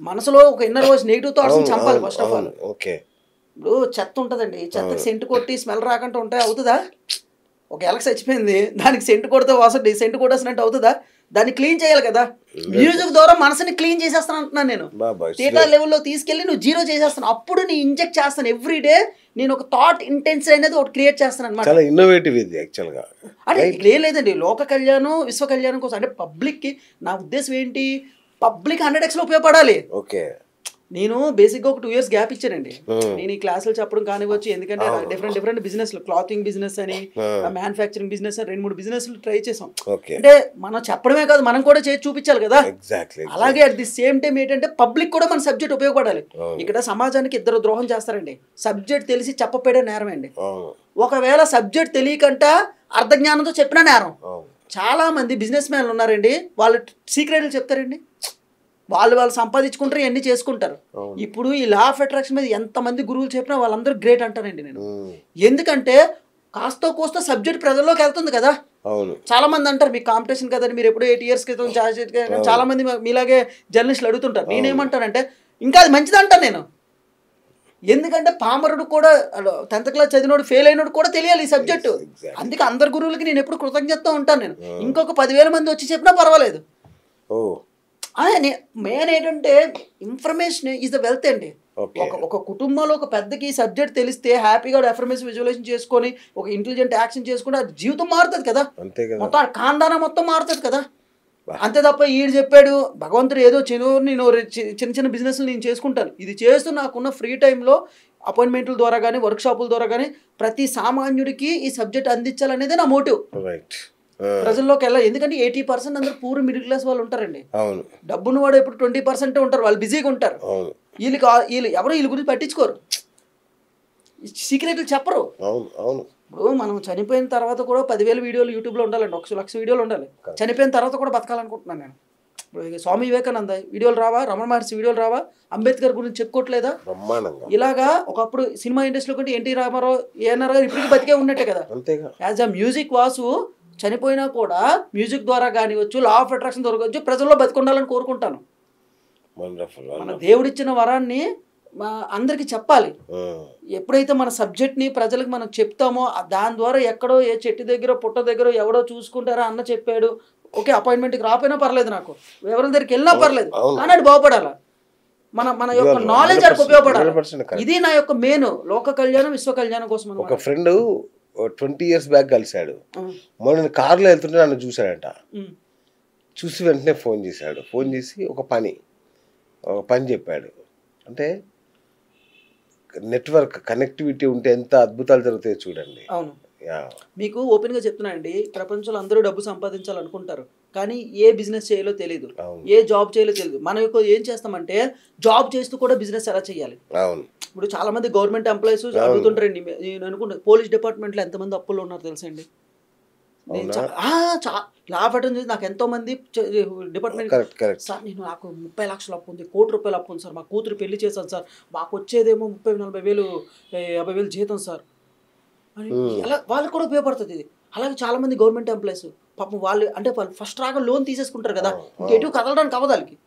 మనసులో ఒక ఇన్నర్ వాయిస్, నెగిటివ్ థాట్స్ చంపాలి ఫస్ట్ ఆఫ్ ఆల్. ఇప్పుడు చెత్త ఉంటుందండి, చెత్తకి సెంటు కొట్టి స్మెల్ రాకుండా ఉంటే అవుతుందా? ఒక ఎలక చచ్చిపోయింది, దానికి సెంటు కొడితే వాసన సెంటు కొట్టేసినట్టు అవుతుందా? దాన్ని క్లీన్ చేయాలి కదా. మ్యూజిక్ ద్వారా మనసుని క్లీన్ చేసేస్తాను అంటున్నాను నేను. థియేటర్ లెవెల్లో తీసుకెళ్ళి నువ్వు జీరో చేసేస్తాను. అప్పుడు నేను ఇంజెక్ట్ చేస్తాను ఎవ్రీ డే. నేను ఒక థాట్ ఇంటెన్స్ అనేది ఒకటి క్రియేట్ చేస్తాను అనమాట. చాలా ఇన్నోవేటివ్ ఇది యాక్చువల్గా. అంటే లేదండి, లోక కళ్యాణం, విశ్వ కళ్యాణం కోసం. అంటే పబ్లిక్కి నా ఉద్దేశం ఏంటి, పబ్లిక్ 100x ఉపయోగపడాలి. నేను బేసిక్గా ఒక 2 years గ్యాప్ ఇచ్చానండి. నేను ఈ క్లాసులు చెప్పడం కానివచ్చు, ఎందుకంటే డిఫరెంట్ బిజినెస్లు, క్లాతింగ్ బిజినెస్ అని, మ్యానుఫ్యాక్చరింగ్ బిజినెస్ అని 2-3 బిజినెస్లు ట్రై చేసాం. అంటే మనం చెప్పడమే కాదు, మనం కూడా చేసి చూపించాలి కదా. అలాగే అట్ ది సేమ్ టైం ఏంటంటే పబ్లిక్ కూడా మన సబ్జెక్ట్ ఉపయోగపడాలి. ఇక్కడ సమాజానికి 2 ద్రోహం చేస్తారండి. సబ్జెక్ట్ తెలిసి చెప్పపోయే నేరం అండి. ఒకవేళ సబ్జెక్ట్ తెలియకంట అర్ధజ్ఞానంతో చెప్పిన నేరం. చాలా మంది బిజినెస్ మ్యాన్లు ఉన్నారండి, వాళ్ళు సీక్రెట్లు చెప్తారండి, వాళ్ళు సంపాదించుకుంటారు, ఇవన్నీ చేసుకుంటారు. ఇప్పుడు ఈ లా ఆఫ్ అట్రాక్షన్ మీద ఎంతమంది గురువులు చెప్పినా వాళ్ళందరూ గ్రేట్ అంటారండి నేను. ఎందుకంటే కాస్త కోస్త సబ్జెక్ట్ ప్రజల్లోకి వెళ్తుంది కదా. చాలా మంది అంటారు మీకు కాంపిటీషన్ కదండి, మీరు ఎప్పుడో 8 years క్రితం చాలా మంది మీలాగే జర్నలిస్టులు అడుగుతుంటారు. నేనేమంటానంటే ఇంకా అది మంచిది అంటాను నేను. ఎందుకంటే పామరుడు కూడా, 10th class చదివినోడు, ఫెయిల్ అయినోడు కూడా తెలియాలి ఈ సబ్జెక్టు. అందుకే అందరి గురువులకి నేను ఎప్పుడు కృతజ్ఞతతో ఉంటాను. నేను ఇంకొక 10,000 మంది వచ్చి చెప్పినా పర్వాలేదు. మెయిన్ ఏంటంటే ఇన్ఫర్మేషన్ ఈజ్ ద వెల్త్ అండి. ఒక కుటుంబంలో ఒక పెద్దకి ఈ సబ్జెక్ట్ తెలిస్తే హ్యాపీగా ఎఫర్మేషన్ విజువలైజేషన్ చేసుకొని ఒక ఇంటెలిజెంట్ యాక్షన్ చేసుకుంటే అది జీవితం మారుతుంది కదా. మొత్తం ఖాందానా మొత్తం మారుతుంది కదా. అంతే తప్ప ఈడు చెప్పాడు భగవంతుడు ఏదో నేను చిన్న బిజినెస్లు నేను చేసుకుంటాను, ఇది చేస్తూ నాకున్న ఫ్రీ టైంలో అపాయింట్మెంట్ల ద్వారా కానీ, వర్క్షాపుల ద్వారా కానీ ప్రతి సామాన్యుడికి ఈ సబ్జెక్ట్ అందించాలనేదే నా మోటివ్. ప్రజల్లోకి వెళ్ళాలి. ఎందుకంటే 80% అందరూ పూర్ మిడిల్ క్లాస్ వాళ్ళు ఉంటారండి. డబ్బును వాడు ఎప్పుడు 20% ఉంటారు, వాళ్ళు బిజీగా ఉంటారు. వీళ్ళు గురించి పట్టించుకోరు, సీక్రెట్లు చెప్పరు. ఇప్పుడు మనం చనిపోయిన తర్వాత కూడా 10,000 వీడియోలు యూట్యూబ్లో ఉండాలండి, 1,00,000 వీడియోలు ఉండాలి. చనిపోయిన తర్వాత కూడా బతకాలనుకుంటున్నాను నేను. ఇప్పుడు స్వామి వివేకానంద వీడియోలు రావా, రమణ మహర్షి వీడియోలు రావా, అంబేద్కర్ గురించి చెప్పుకోవట్లేదా? ఇలాగా ఒకప్పుడు సినిమా ఇండస్ట్రీలో కంటే ఎన్టీ రామారావు, ఏఎన్ఆర్ గారు ఇప్పటికీ బతికే ఉన్నట్టే కదా. యాజ్ అ మ్యూజిక్ వాసు చనిపోయినా కూడా మ్యూజిక్ ద్వారా కానివచ్చు, లా ఆఫ్ అట్రాక్షన్ ద్వారా కావచ్చు, ప్రజల్లో బతికొండాలని కోరుకుంటాను. వండర్ఫుల్. మన దేవుడిచ్చిన వరాన్ని అందరికి చెప్పాలి. ఎప్పుడైతే మన సబ్జెక్ట్ని ప్రజలకు మనం చెప్తామో దాని ద్వారా ఎక్కడో ఏ చెట్టు దగ్గర పుట్ట దగ్గర ఎవడో చూసుకుంటారా అన్న చెప్పాడు, ఓకే అపాయింట్మెంట్కి రాపోయినా పర్లేదు, నాకు ఎవరి దగ్గరికి వెళ్ళినా పర్లేదు, కానీ అది బాగుపడాలా, మన యొక్క నాలెడ్జ్ అది ఉపయోగపడాలి. ఇది నా యొక్క మెయిన్ లోక కళ్యాణం విశ్వ కళ్యాణం కోసం. ఒక ఫ్రెండ్ 20 years బ్యాక్ కలిశాడు. మొన్న కార్లో వెళ్తుంటే నన్ను చూశాడంట. చూసి వెంటనే ఫోన్ చేశాడు. ఫోన్ చేసి ఒక పని చెప్పాడు. అంటే నెట్వర్క్ కనెక్టివిటీ ఉంటే ఎంత అద్భుతాలు జరుగుతాయో చూడండి. అవును, మీకు ఓపెన్గా చెప్తున్నా అండి, ప్రపంచంలో అందరూ డబ్బు సంపాదించాలనుకుంటారు, కానీ ఏ బిజినెస్ చేయాలో తెలియదు, ఏ జాబ్ చేయాలో తెలియదు. మనం ఏం చేస్తామంటే జాబ్ చేస్తూ కూడా బిజినెస్ ఎలా చేయాలి. ఇప్పుడు చాలా మంది గవర్నమెంట్ ఎంప్లాయీస్ అడుగుతుంటారండి, నేను అనుకుంటా పోలీస్ డిపార్ట్మెంట్లో ఎంతమంది అప్పుల్లో ఉన్నారు తెలుసండి. లాభటం చేసి నాకు ఎంతో మంది డిపార్ట్మెంట్ సార్ నేను నాకు 30 లక్షలు అప్పు ఉంది, 1 కోటి రూపాయలు అప్పు ఉంది సార్, మా కూతురు పెళ్లి చేశాను సార్, మాకు వచ్చేదేమో 30-40 వేలు 50 వేలు జీతం సార్ అని ఎలా వాళ్ళకి కూడా ఉపయోగపడుతుంది ఇది. అలాగే చాలా మంది గవర్నమెంట్ ఎంప్లాయీస్ పాపం వాళ్ళు అంటే వాళ్ళు ఫస్ట్ రాగా లోన్ తీసేసుకుంటారు కదా, ఇంకెటు కదలడానికి అవ్వదు వాళ్ళకి.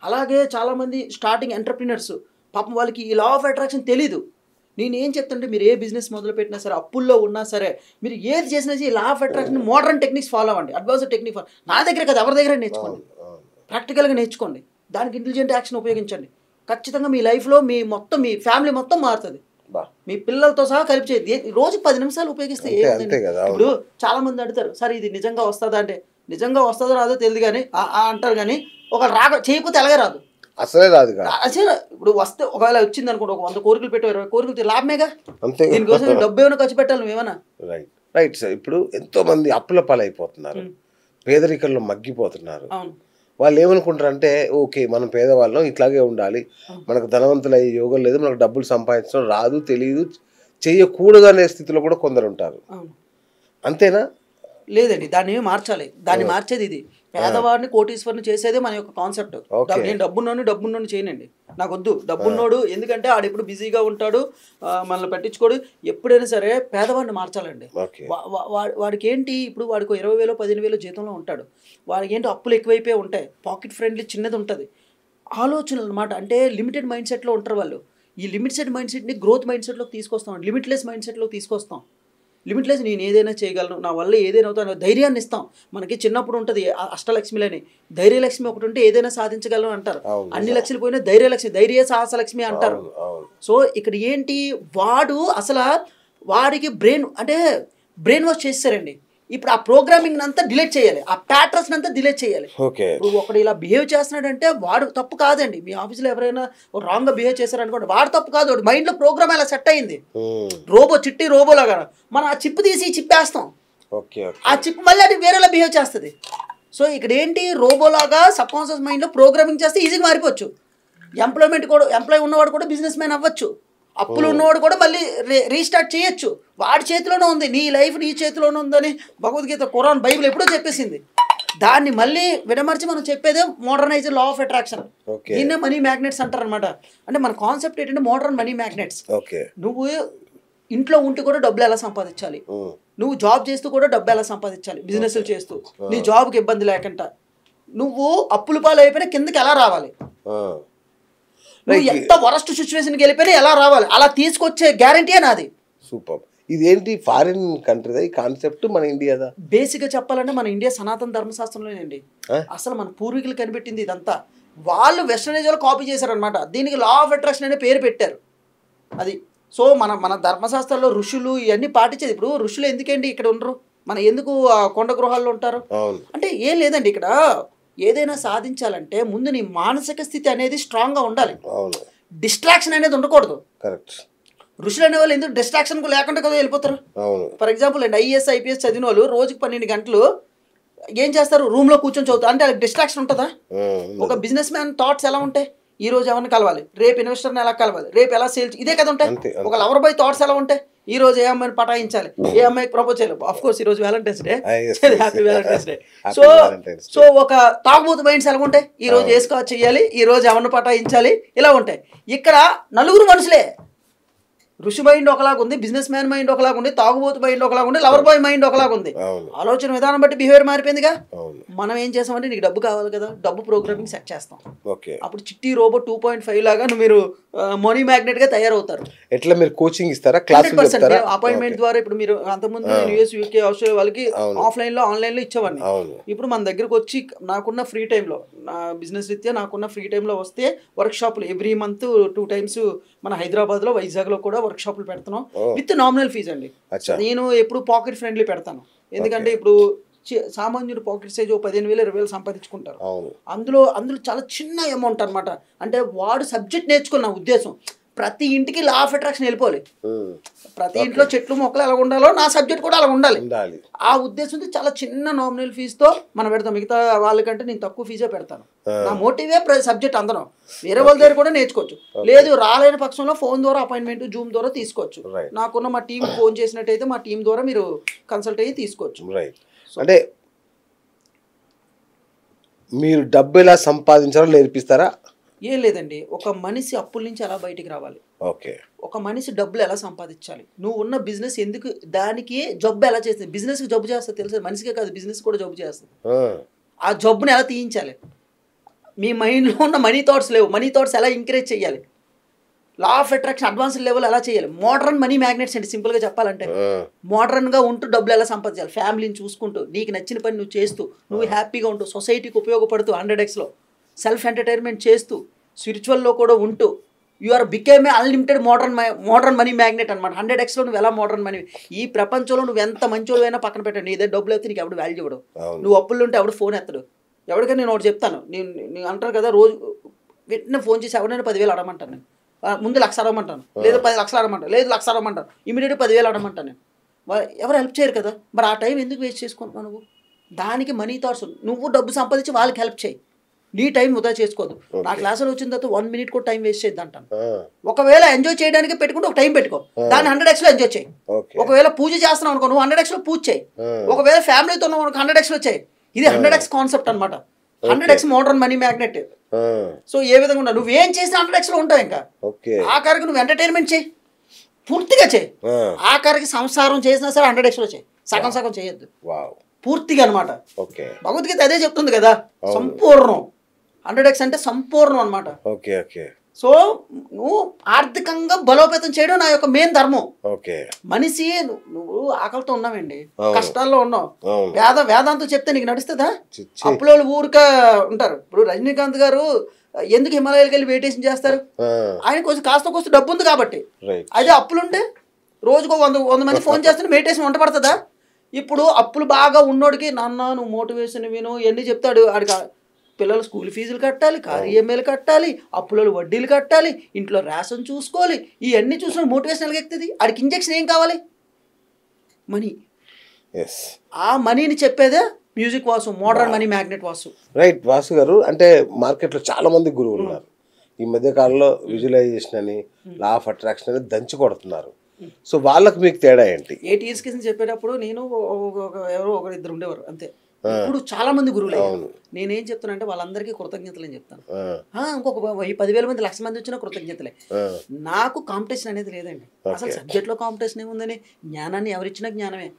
అలాగే చాలామంది స్టార్టింగ్ ఎంటర్ప్రినర్స్ పాపం వాళ్ళకి ఈ లా ఆఫ్ అట్రాక్షన్ తెలీదు. నేను ఏం చెప్తుంటే మీరు ఏ బిజినెస్ మొదలు పెట్టినా సరే, అప్పుల్లో ఉన్నా సరే, మీరు ఏది చేసినా ఈ లా of attraction modern techniques follow అవ్వండి, అడ్వాన్స్డ్ టెక్నిక్ ఫాలో. నా దగ్గర కదా ఎవరి దగ్గర నేర్చుకోండి, ప్రాక్టికల్గా నేర్చుకోండి, దానికి ఇంటెలిజెంట్ యాక్షన్ ఉపయోగించండి. ఖచ్చితంగా మీ లైఫ్లో మీ ఫ్యామిలీ మొత్తం మారుతుంది. మీ పిల్లలతో సహా కలిపి చేయండి. రోజు 10 నిమిషాలు ఉపయోగిస్తే ఇప్పుడు చాలా మంది అడుగుతారు, సార్ ఇది నిజంగా వస్తుందా అంటే, నిజంగా వస్తుందో రాదో తెలియదు కానీ అంటారు, కానీ ఒక చేయకపోతే ఎలాగే రాదు, అసలే రాదు. అసలు ఇప్పుడు వస్తే ఒకవేళ వచ్చింది అనుకోండి, ఒక 100 కోరికలు పెట్టి 20 కోరికలు లాభమేగా, దీనికోసం డబ్బు ఏమైనా ఖర్చు పెట్టాలి నువ్వేమన్నా. Right sir. ఇప్పుడు ఎంతో మంది అప్పుల పాలైపోతున్నారు, పేదరికంలో మగ్గిపోతున్నారు. వాళ్ళు ఏమనుకుంటారు అంటే, ఓకే మనం పేదవాళ్ళం ఇట్లాగే ఉండాలి, మనకు ధనవంతులయ్యే యోగం లేదు, మనకు డబ్బులు సంపాదించడం రాదు, తెలియదు, చేయకూడదు అనే స్థితిలో కూడా కొందరు ఉంటారు. అంతేనా? లేదండి, దాన్ని మార్చాలి. దాన్ని మార్చేది ఇది. పేదవాడిని కోటీశ్వరుని చేసేదే మన యొక్క కాన్సెప్ట్. నేను డబ్బున్నోని చేయనండి, నాకు వద్దు డబ్బున్నోడు, ఎందుకంటే ఆడు ఎప్పుడు బిజీగా ఉంటాడు, మనల్ని పట్టించుకోడు. ఎప్పుడైనా సరే పేదవాడిని మార్చాలండి. వాడికి ఏంటి, ఇప్పుడు వాడికి 20,000 15,000 జీతంలో ఉంటాడు, వాడికి ఏంటి అప్పులు ఎక్కువైపోయి ఉంటాయి, పాకెట్ ఫ్రెండ్లీ చిన్నది ఉంటుంది, ఆలోచనలు అనమాట. అంటే లిమిటెడ్ మైండ్ సెట్లో ఉంటారు వాళ్ళు. ఈ లిమిటెడ్ మైండ్ సెట్ని గ్రోత్ మైండ్ సెట్లోకి తీసుకొస్తాం, లిమిట్లెస్ మైండ్ సెట్లోకి తీసుకొస్తాం. లిమిట్లెస్ నేను ఏదైనా చేయగలను, నా వల్ల ఏదైనా అవుతాను, ధైర్యాన్ని ఇస్తాం. మనకి చిన్నప్పుడు ఉంటుంది అష్టలక్ష్మిలని, ధైర్యలక్ష్మి ఒకటి ఉంటే ఏదైనా సాధించగలను అంటారు. అన్ని లక్ష్మిలు పోయినా ధైర్యలక్ష్మి, ధైర్య సాహసలక్ష్మి అంటారు. సో ఇక్కడ ఏంటి, వాడు అసలు వాడికి బ్రెయిన్ వాష్ చేస్తారండి. ఇప్పుడు ఆ ప్రోగ్రామింగ్ అంతా డిలీట్ చేయాలి, ఆ ప్యాటర్న్స్ అంతా డిలీట్ చేయాలి. ఇప్పుడు ఒకడు ఇలా బిహేవ్ చేస్తున్నాడంటే వాడు తప్పు కాదండి. మీ ఆఫీస్లో ఎవరైనా రాంగ్గా బిహేవ్ చేశారనుకోండి, వాడు తప్పు కాదు, వాడు మైండ్లో ప్రోగ్రామ్ అలా సెట్ అయింది. చిట్టి రోబో లాగా మనం ఆ చిప్ తీసి చిప్పేస్తాం, ఆ చిప్ మళ్ళీ అది వేరేలా బిహేవ్ చేస్తుంది. సో ఇక్కడ ఏంటి, రోబోలాగా సబ్ కాన్షియస్ మైండ్లో ప్రోగ్రామింగ్ చేస్తే ఈజీగా మారిపోవచ్చు. ఎంప్లాయ్ ఉన్నవాడు కూడా బిజినెస్ మ్యాన్ అవ్వచ్చు, అప్పులు ఉన్నవాడు కూడా మళ్ళీ రీస్టార్ట్ చేయొచ్చు. వాడి చేతిలోనే ఉంది, నీ లైఫ్ నీ చేతిలోనే ఉందని భగవద్గీత, ఖురాన్, బైబిల్ ఎప్పుడో చెప్పేసింది. దాన్ని మళ్ళీ విడమర్చి మనం చెప్పేదే మోడర్నైజ్ లా ఆఫ్ అట్రాక్షన్. దీన్నే మనీ మ్యాగ్నెట్స్ అంటారు అనమాట. అంటే మన కాన్సెప్ట్ ఏంటంటే మోడర్న్ మనీ మ్యాగ్నెట్స్. నువ్వు ఇంట్లో ఉంటూ కూడా డబ్బులు ఎలా సంపాదించాలి, నువ్వు జాబ్ చేస్తూ కూడా డబ్బు ఎలా సంపాదించాలి, బిజినెస్లు చేస్తూ నీ జాబ్కి ఇబ్బంది లేకుండా, నువ్వు అప్పుల పాలు అయిపోయినా కిందకి ఎలా రావాలి, నువ్వు ఎంత వరస్ట్ సిచ్యువేషన్కి వెళ్ళిపోయినా ఎలా రావాలి, అలా తీసుకొచ్చే గ్యారంటీయే నాది. సూపర్. ఇదేంటి ఫారిన్ కంట్రీదా ఈ కాన్సెప్ట్, మన ఇండియాదా? బేసిక్గా చెప్పాలంటే మన ఇండియా సనాతన ధర్మశాస్త్రంలోనండి. అసలు మన పూర్వీకులు కనిపెట్టింది ఇదంతా. వాళ్ళు వెస్టర్నైజ్ వాళ్ళు కాపీ చేశారనమాట. దీనికి లా ఆఫ్ అట్రాక్షన్ అనే పేరు పెట్టారు. అది సో మన ధర్మశాస్త్రాల్లో ఋషులు ఇవన్నీ పాటించేది. ఇప్పుడు ఋషులు ఎందుకండి ఇక్కడ ఉండరు, మన ఎందుకు కొండ గృహాల్లో ఉంటారు అంటే ఏం లేదండి. ఇక్కడ ఏదైనా సాధించాలంటే ముందు నీ మానసిక స్థితి అనేది స్ట్రాంగ్గా ఉండాలి, డిస్ట్రాక్షన్ అనేది ఉండకూడదు. ఋషులు అనే వాళ్ళు ఎందుకు డిస్ట్రాక్షన్ లేకుండా కదా వెళ్ళిపోతారు. ఫర్ ఎగ్జాంపుల్ అండి, IAS IPS చదివిన వాళ్ళు రోజుకి 12 గంటలు ఏం చేస్తారు, రూమ్లో కూర్చొని చదువుతారు. అంటే వాళ్ళకి డిస్ట్రాక్షన్ ఉంటుందా? ఒక బిజినెస్ మ్యాన్ థాట్స్ ఎలా ఉంటాయి, ఈ రోజు ఎవరిని కలవాలి, రేపు ఇన్వెస్టర్ని ఎలా కలవాలి, రేపు ఎలా సేల్స్, ఇదే కదా ఉంటాయి. ఒక లవర్ బాయ్ థాట్స్ ఎలా ఉంటాయి, ఈ రోజు ఏ అమ్మాయిని పటాయించాలి, ఏ అమ్మాయికి ప్రపోజ్ చేయాలి. ఆఫ్ కోర్స్ ఈ రోజు Valentine's day, happy Valentine's day. So ఒక తాగుబోతు మైండ్స్ ఎలా ఉంటాయి, ఈ రోజు ఏ స్కాచ్ చేయాలి, ఈ రోజు ఎవరిని పటాయించాలి, ఇలా ఉంటాయి. ఇక్కడ నలుగురు మనుషులే, ఋషి మైండ్ ఒకలాగా ఉంది, బిజినెస్ మ్యాన్ మైండ్ ఒకలాగా ఉంది, తాగుబోతు మైండ్ ఒకలాగా ఉంది, లవర్ బాయ్ మైండ్ ఒకలాగా ఉంది. ఆలోచన విధానం బట్టి బిహేవియర్ మారిపోయిందిగా. మనం ఏం చేస్తామంటే నీకు డబ్బు కావాలి కదా, డబ్బు ప్రోగ్రామింగ్ సెట్ చేస్తాం. అప్పుడు చిట్టి రోబో 2.5 లాగా మీరు మనీ మ్యాగ్నెట్ గా తయారవుతారు. ఎట్లా మీరు కోచింగ్ ఇస్తారా? 100% అపాయింట్మెంట్ ద్వారా. ఇప్పుడు మీరు అంతకుముందు యూఎస్, యూకే, ఆస్ట్రేలియా వాళ్ళకి ఆఫ్లైన్ లో ఆన్లైన్ లో ఇచ్చేవాడిని. ఇప్పుడు మన దగ్గరకు వచ్చి నాకున్న ఫ్రీ టైంలో, నా బిజినెస్ రీత్యా నాకున్న ఫ్రీ టైంలో వస్తే వర్క్ షాపులు ఎవ్రీ మంత్ 2 times మన హైదరాబాద్ లో, వైజాగ్ లో కూడా వర్క్ షాపులు పెడుతున్నాం విత్ నామినల్ ఫీజ్ అండి. నేను ఎప్పుడు పాకెట్ ఫ్రెండ్లీ పెడతాను. ఎందుకంటే ఇప్పుడు సామాన్యుడు పాకెట్ సైజ్ 15,000 20,000 సంపాదించుకుంటారు. అందులో చాలా చిన్న అమౌంట్ అనమాట. అంటే వాడు సబ్జెక్ట్ నేర్చుకున్న ఉద్దేశం ప్రతి ఇంటికి లా ఆఫ్ అట్రాక్షన్ వెళ్ళిపోవాలి. ప్రతి ఇంట్లో చెట్లు మొక్కలు ఎలా ఉండాలో నా సబ్జెక్ట్ కూడా అలా ఉండాలి. ఆ ఉద్దేశంతో చాలా చిన్న నామినల్ ఫీజుతో మనం పెడతాం. మిగతా వాళ్ళకంటే నేను తక్కువ ఫీజే పెడతాను. నా మోటివే సబ్జెక్ట్ అందరం. వేరే వాళ్ళ దగ్గర కూడా నేర్చుకోవచ్చు. లేదు రాలేని పక్షంలో ఫోన్ ద్వారా అపాయింట్మెంట్, జూమ్ ద్వారా తీసుకోవచ్చు. నాకున్న మా టీం ఫోన్ చేసినట్టయితే మా టీం ద్వారా మీరు కన్సల్ట్ అయ్యి తీసుకోవచ్చు. అంటే మీరు డబ్బు ఎలా సంపాదించాలో నేర్పిస్తారా? ఏం లేదండి, ఒక మనిషి అప్పుల నుంచి ఎలా బయటికి రావాలి, ఒక మనిషి డబ్బులు ఎలా సంపాదించాలి, నువ్వు ఉన్న బిజినెస్ ఎందుకు, దానికి జబ్బు ఎలా చేస్తుంది. బిజినెస్కి జబ్బు చేస్తుంది తెలుసా, మనిషికే కాదు బిజినెస్ కూడా జబ్బు చేస్తుంది. ఆ జబ్బుని ఎలా తీయించాలి, మీ మైండ్లో ఉన్న మనీ థాట్స్ లేవు, మనీ థాట్స్ ఎలా ఎంకరేజ్ చేయాలి, లా ఆఫ్ అట్రాక్షన్ అడ్వాన్స్డ్ లెవెల్ ఎలా చేయాలి, మోడర్న్ మనీ మ్యాగ్నెట్స్ అండి. సింపుల్గా చెప్పాలంటే మోడర్న్గా ఉంటూ డబ్బులు ఎలా సంపాదించాలి, ఫ్యామిలీని చూసుకుంటూ, నీకు నచ్చిన పని నువ్వు చేస్తూ, నువ్వు హ్యాపీగా ఉంటూ, సొసైటీకి ఉపయోగపడుతూ 100x సెల్ఫ్ ఎంటర్టైన్మెంట్ చేస్తూ, స్పిరిచువల్లో కూడా ఉంటూ, you are became a unlimited modern money magnet అనమాట. 100x నువ్వు ఎలా మోడర్న్ మనీ, ఈ ప్రపంచంలో నువ్వు ఎంత మంచోళ్ళైనా పక్కన పెట్టండి, ఇదే డబ్బులు అయితే నీకు ఎవడు వాల్యూ ఇవ్వడు. నువ్వు అప్పులు ఉంటే ఎవడు ఫోన్ ఎత్తడు. ఎవరికైనా నేను ఒకటి చెప్తాను, నేను అంటారు కదా రోజు వెంటనే ఫోన్ చేసి ఎవరైనా 10,000 అడగమంటాను. నేను ముందు 1,00,000 అడగమంటాను, లేదా 10 లక్షలు అడగమంటాను, లేదు 1,00,000 అడగమంటాను, ఇమీడియట్గా 10,000 అడగమంటాను నేను. ఎవరు హెల్ప్ చేయరు కదా, మరి ఆ టైం ఎందుకు వేస్ట్ చేసుకుంటున్నావు నువ్వు? దానికి మనీ థాట్స్, నువ్వు డబ్బు సంపాదించి వాళ్ళకి హెల్ప్ చేయి, నీ టైం వృధా చేసుకోవద్దు. నా క్లాసులో వచ్చిన తర్వాత 1 minute కూడా టైం వేస్ట్ చేయద్దు అంటాను. ఒకవేళ ఎంజాయ్ చేయడానికి పెట్టుకుంటే ఒక టైం పెట్టుకో, దాన్ని 100x ఎంజాయ్ చేయి. ఒకవేళ పూజ చేస్తున్నావు అనుకో, నువ్వు 100x పూజ చేయి. ఒకవేళ ఫ్యామిలీతో ఉన్నావు అనుకో 100x చేయి. ఇది 100x కాన్సెప్ట్ అనమాట. 100x modern money magnet. So ఏ విధంగా ఉండవు, నువ్వేం చేసినా 100x ఉంటావు. ఇంకా ఆఖరికి నువ్వు ఎంటర్టైన్మెంట్ చేయి, పూర్తిగా చేయి. ఆఖరికి సంసారం చేసినా సరే 100x చేయి, సగం సగం చేయొద్దు, పూర్తిగా అనమాట. భగవద్గీత అదే చెప్తుంది కదా, సంపూర్ణం. 100x అంటే సంపూర్ణం అనమాట. సో నువ్వు ఆర్థికంగా బలోపేతం చేయడం నా యొక్క మెయిన్ ధర్మం. మనిషి నువ్వు ఆకలితో ఉన్నావండి, కష్టాల్లో ఉన్నావు, వేదాంతం చెప్తే నీకు నడుస్తుందా? అప్పులో ఊరిక ఉంటారు. ఇప్పుడు రజనీకాంత్ గారు ఎందుకు హిమాలయాలకు వెళ్ళి మెడిటేషన్ చేస్తారు? ఆయన కొంచెం కాస్త డబ్బు ఉంది కాబట్టి. అదే అప్పులుంటే రోజుకో 100 మంది ఫోన్ చేస్తుంటే మెడిటేషన్ వంట పడుతుందా? ఇప్పుడు అప్పులు బాగా ఉన్నోడికి నాన్న నువ్వు మోటివేషన్ విను ఎన్ని చెప్తాడు. ఆడికి పిల్లలు స్కూల్ ఫీజులు కట్టాలి, కారు ఈఎంఐలు కట్టాలి, అప్పులలో వడ్డీలు కట్టాలి, ఇంట్లో రేషన్ చూసుకోవాలి, ఇవన్నీ చూసిన మోటివేషన్ ఎలాగెక్తుంది? ఆడికి ఇంజెక్షన్ ఏం కావాలి? మనీ. ఆ మనీని చెప్పేదే music Vasu, modern money magnet Vasu. Right Vasu గారు, అంటే మార్కెట్లో చాలా మంది గురువులు ఉన్నారు. ఈ మధ్య కాలంలో విజువలైజేషన్ అని, లా ఆఫ్ అట్రాక్షన్ అని దంచి కొడుతున్నారు. సో వాళ్ళకి మీకు తేడా ఏంటి? 8 years కింద చెప్పేటప్పుడు నేను ఎవరో ఒకరిద్దరు ఉండేవారు అంతే. ఇప్పుడు చాలా మంది గురువులు. నేనేం చెప్తానంటే వాళ్ళందరికీ కృతజ్ఞతలు అని చెప్తాను. ఇంకొక 10,000 మంది 1,00,000 మంది వచ్చినా కృతజ్ఞతలే. నాకు కాంపిటీషన్ అనేది లేదండి. అసలు సబ్జెక్ట్లో కాంపిటీషన్ ఏముందని, జ్ఞానాన్ని ఎవరిచ్చినా జ్ఞానమే.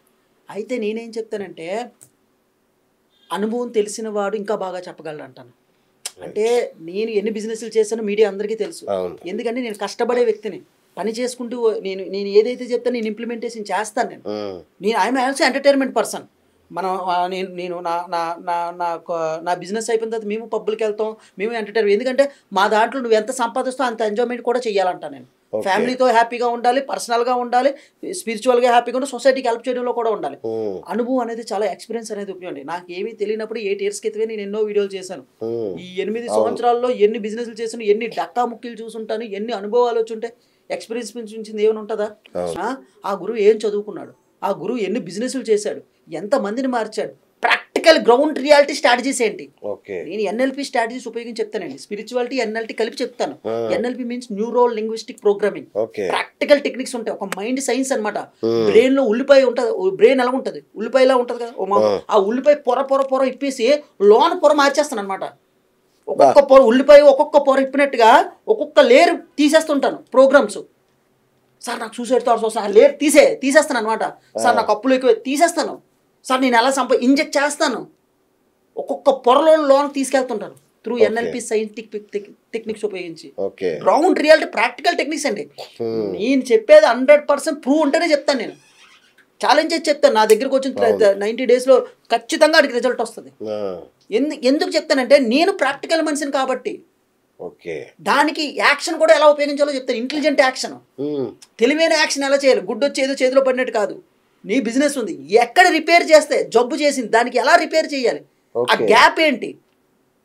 అయితే నేనేం చెప్తానంటే అనుభవం తెలిసిన వాడు ఇంకా బాగా చెప్పగలడు అంటాను. అంటే నేను ఎన్ని బిజినెస్లు చేశానో మీడియా అందరికీ తెలుసు. ఎందుకంటే నేను కష్టపడే వ్యక్తిని, పని చేసుకుంటూ నేను ఏదైతే చెప్తాను నేను ఇంప్లిమెంటేషన్ చేస్తాను. నేను ఐఎమ్ ఆల్సో ఎంటర్టైన్మెంట్ పర్సన్. మనం నేను నా బిజినెస్ అయిపోయిన తర్వాత మేము పబ్బులకి వెళ్తాం, మేము ఎంటర్టైన్. ఎందుకంటే మా దాంట్లో నువ్వు ఎంత సంపాదిస్తావు అంత ఎంజాయ్మెంట్ కూడా చేయాలంట. నేను ఫ్యామిలీతో హ్యాపీగా ఉండాలి, పర్సనల్గా ఉండాలి, స్పిరిచువల్గా హ్యాపీగా ఉండాలి, సొసైటీకి హెల్ప్ చేయడంలో కూడా ఉండాలి. అనుభవం అనేది చాలా ఎక్స్పీరియన్స్ అనేది ఉపయోగం. నాకు ఏమీ తెలియనప్పుడు 8 years క్రితమే నేను ఎన్నో వీడియోలు చేశాను. ఈ 8 సంవత్సరాల్లో ఎన్ని బిజినెస్లు చేశాను, ఎన్ని డక్కా ముక్కీలు చూసుంటాను, ఎన్ని అనుభవాలు వచ్చుంటాయి. ఎక్స్పీరియన్స్ నుంచి ఏమైనా ఉంటుందా? ఆ గురువు ఏం చదువుకున్నాడు, ఆ గురువు ఎన్ని బిజినెస్లు చేశాడు, ఎంతమందిని మార్చాడు, ప్రాక్టికల్ గ్రౌండ్ రియాలిటీ స్ట్రాటజీస్ ఏంటి. నేను ఎన్ఎల్పి స్ట్రాటజీస్ ఉపయోగించి చెప్తానండి. స్పిరిచువాలిటీ ఎన్ఎల్టీ కలిపి చెప్తాను. NLP means neuro linguistic programming. Practical techniques ఉంటాయి. ఒక మైండ్ సైన్స్ అనమాట. బ్రెయిన్ లో ఉల్లిపాయ ఉంటుంది, బ్రెయిన్ ఎలా ఉంటుంది, ఉల్లిపాయలా ఉంటుంది కదా. ఆ ఉల్లిపాయ పొర ఇప్పేసి లోన పొర మార్చేస్తాను అనమాట. ఒక్కొక్క పొర ఉల్లిపాయ ఒక్కొక్క పొర ఇప్పినట్టుగా ఒక్కొక్క లేయర్ తీసేస్తుంటాను ప్రోగ్రామ్స్. సార్ నాకు సూసైడ్ థాట్స్ వస్తాయి, లేదు తీసేస్తాను అనమాట. సార్ నాకు అప్పులు ఎక్కువ, తీసేస్తాను. సార్ నేను ఎలా ఇంజెక్ట్ చేస్తాను. ఒక్కొక్క పొరలో లోన్ తీసుకెళ్తుంటాను త్రూ ఎన్ఎల్పి సైంటిఫిక్ టెక్నిక్స్ ఉపయోగించి. గ్రౌండ్ రియాలిటీ ప్రాక్టికల్ టెక్నిక్స్ అండి. నేను చెప్పేది 100% ప్రూవ్ ఉంటేనే చెప్తాను. నేను ఛాలెంజ్ చేసి చెప్తాను. నా దగ్గరకు వచ్చిన 90 daysలో ఖచ్చితంగా అడిగి రిజల్ట్ వస్తుంది. ఎందుకు చెప్తానంటే నేను ప్రాక్టికల్ మనిషిని కాబట్టి. దానికి యాక్షన్ కూడా ఎలా ఉపయోగించాలో చెప్తాను. ఇంటెలిజెంట్ యాక్షన్, తెలివైన యాక్షన్ ఎలా చేయాలి. గుడ్డు వచ్చి ఏదో చేతిలో పడినట్టు కాదు. నీ బిజినెస్ ఉంది, ఎక్కడ రిపేర్ చేస్తే జబ్బు చేసింది దానికి ఎలా రిపేర్ చేయాలి, ఆ గ్యాప్ ఏంటి,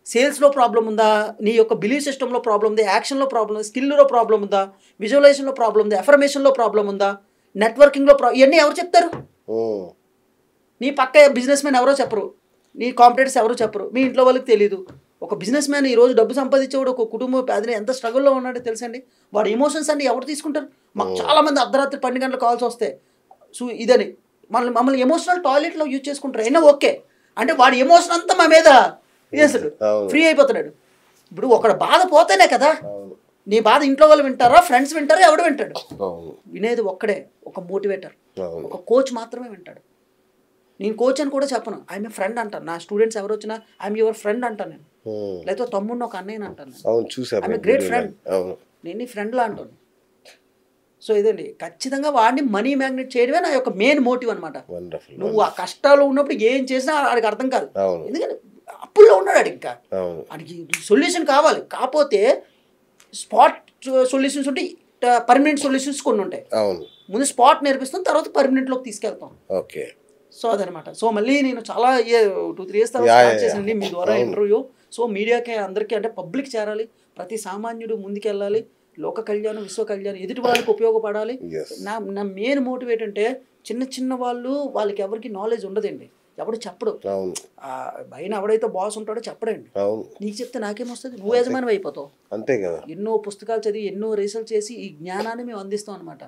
సేల్స్లో ప్రాబ్లం ఉందా, నీ యొక్క బిలీఫ్ సిస్టంలో ప్రాబ్లం ఉందా, యాక్షన్లో ప్రాబ్లం ఉందా, స్కిల్లో ప్రాబ్లం ఉందా, విజువలైజేషన్లో ప్రాబ్లం ఉందా, ఎఫర్మేషన్లో ప్రాబ్లం ఉందా, నెట్వర్కింగ్లో ఇవన్నీ ఎవరు చెప్తారు? నీ పక్క బిజినెస్ మ్యాన్ ఎవరో చెప్పరు, నీ కాంపిటేటర్స్ ఎవరో చెప్పరు, మీ ఇంట్లో వాళ్ళకి తెలియదు. ఒక బిజినెస్ మ్యాన్ ఈరోజు డబ్బు సంపాదించేవాడు ఒక కుటుంబం అదిని ఎంత స్ట్రగుల్లో ఉన్నాడో తెలుసండి. వాడి ఎమోషన్స్ అన్ని ఎవరు తీసుకుంటారు? మాకు చాలామంది అర్ధరాత్రి 12 గంటలకు కాల్స్ వస్తాయి. సో ఇదని మమ్మల్ని ఎమోషనల్ టాయిలెట్లో యూజ్ చేసుకుంటారు. అయినా ఓకే అంటే వాడి ఎమోషన్ అంతా మా మీద వేసాడు, ఫ్రీ అయిపోతున్నాడు. ఇప్పుడు ఒకడు బాధ పోతేనే కదా. నీ బాధ ఇంట్లో వాళ్ళు వింటారా, ఫ్రెండ్స్ వింటారా, ఎవడు వింటాడు? వినేది ఒక్కడే, ఒక మోటివేటర్, ఒక కోచ్ మాత్రమే వింటాడు. నేను కోచ్ అని కూడా చెప్పను, ఐఎమ్ ఏ ఫ్రెండ్ అంటాను. నా స్టూడెంట్స్ ఎవరు వచ్చినా ఐఎమ్ యువర్ ఫ్రెండ్ అంటాను నేను. లేకపోతే తమ్ముడిని ఒక అన్నయ్యని అంటాను. ఐఎమ్ ఏ గ్రేట్ ఫ్రెండ్, నేను నీ ఫ్రెండ్లా అంటాను. సో ఇదండి, ఖచ్చితంగా వాడిని మనీ మ్యాగ్నెట్ చేయడమే నా యొక్క మెయిన్ మోటివ్ అనమాట. నువ్వు ఆ కష్టాలు ఉన్నప్పుడు ఏం చేసినా వాడికి అర్థం కాదు. ఎందుకంటే అప్పుల్లో ఉన్నాడు వాడికి, ఇంకా వాడికి సొల్యూషన్ కావాలి. కాకపోతే స్పాట్ సొల్యూషన్స్ ఉంటే పర్మనెంట్ సొల్యూషన్స్ కొన్ని ఉంటాయి. ముందు స్పాట్ నేర్పిస్తాం, తర్వాత పర్మనెంట్లోకి తీసుకెళ్తాం. సో అదనమాట. సో మళ్ళీ నేను చాలా 2-3 years తర్వాత స్టార్ట్ చేసానండి మీ ద్వారా ఇంటర్వ్యూ. సో మీడియాకి అందరికీ అంటే పబ్లిక్ చేరాలి, ప్రతి సామాన్యుడు ముందుకెళ్ళాలి, లోక కళ్యాణం విశ్వ కళ్యాణం, ఎదుటి వాళ్ళకి ఉపయోగపడాలి. నా మెయిన్ మోటివేట్ అంటే చిన్న వాళ్ళకి ఎవరికి నాలెడ్జ్ ఉండదండి, ఎవడు చెప్పడు. పైన ఎవడైతే బాస్ ఉంటాడో చెప్పడండి. నీకు చెప్తే నాకేమొస్తుంది, నువ్వు యజమాని అయిపోతావు. అంతే కదా. ఎన్నో పుస్తకాలు చదివి ఎన్నో రీసెర్చ్ చేసి ఈ జ్ఞానాన్ని మేము అందిస్తాం అనమాట.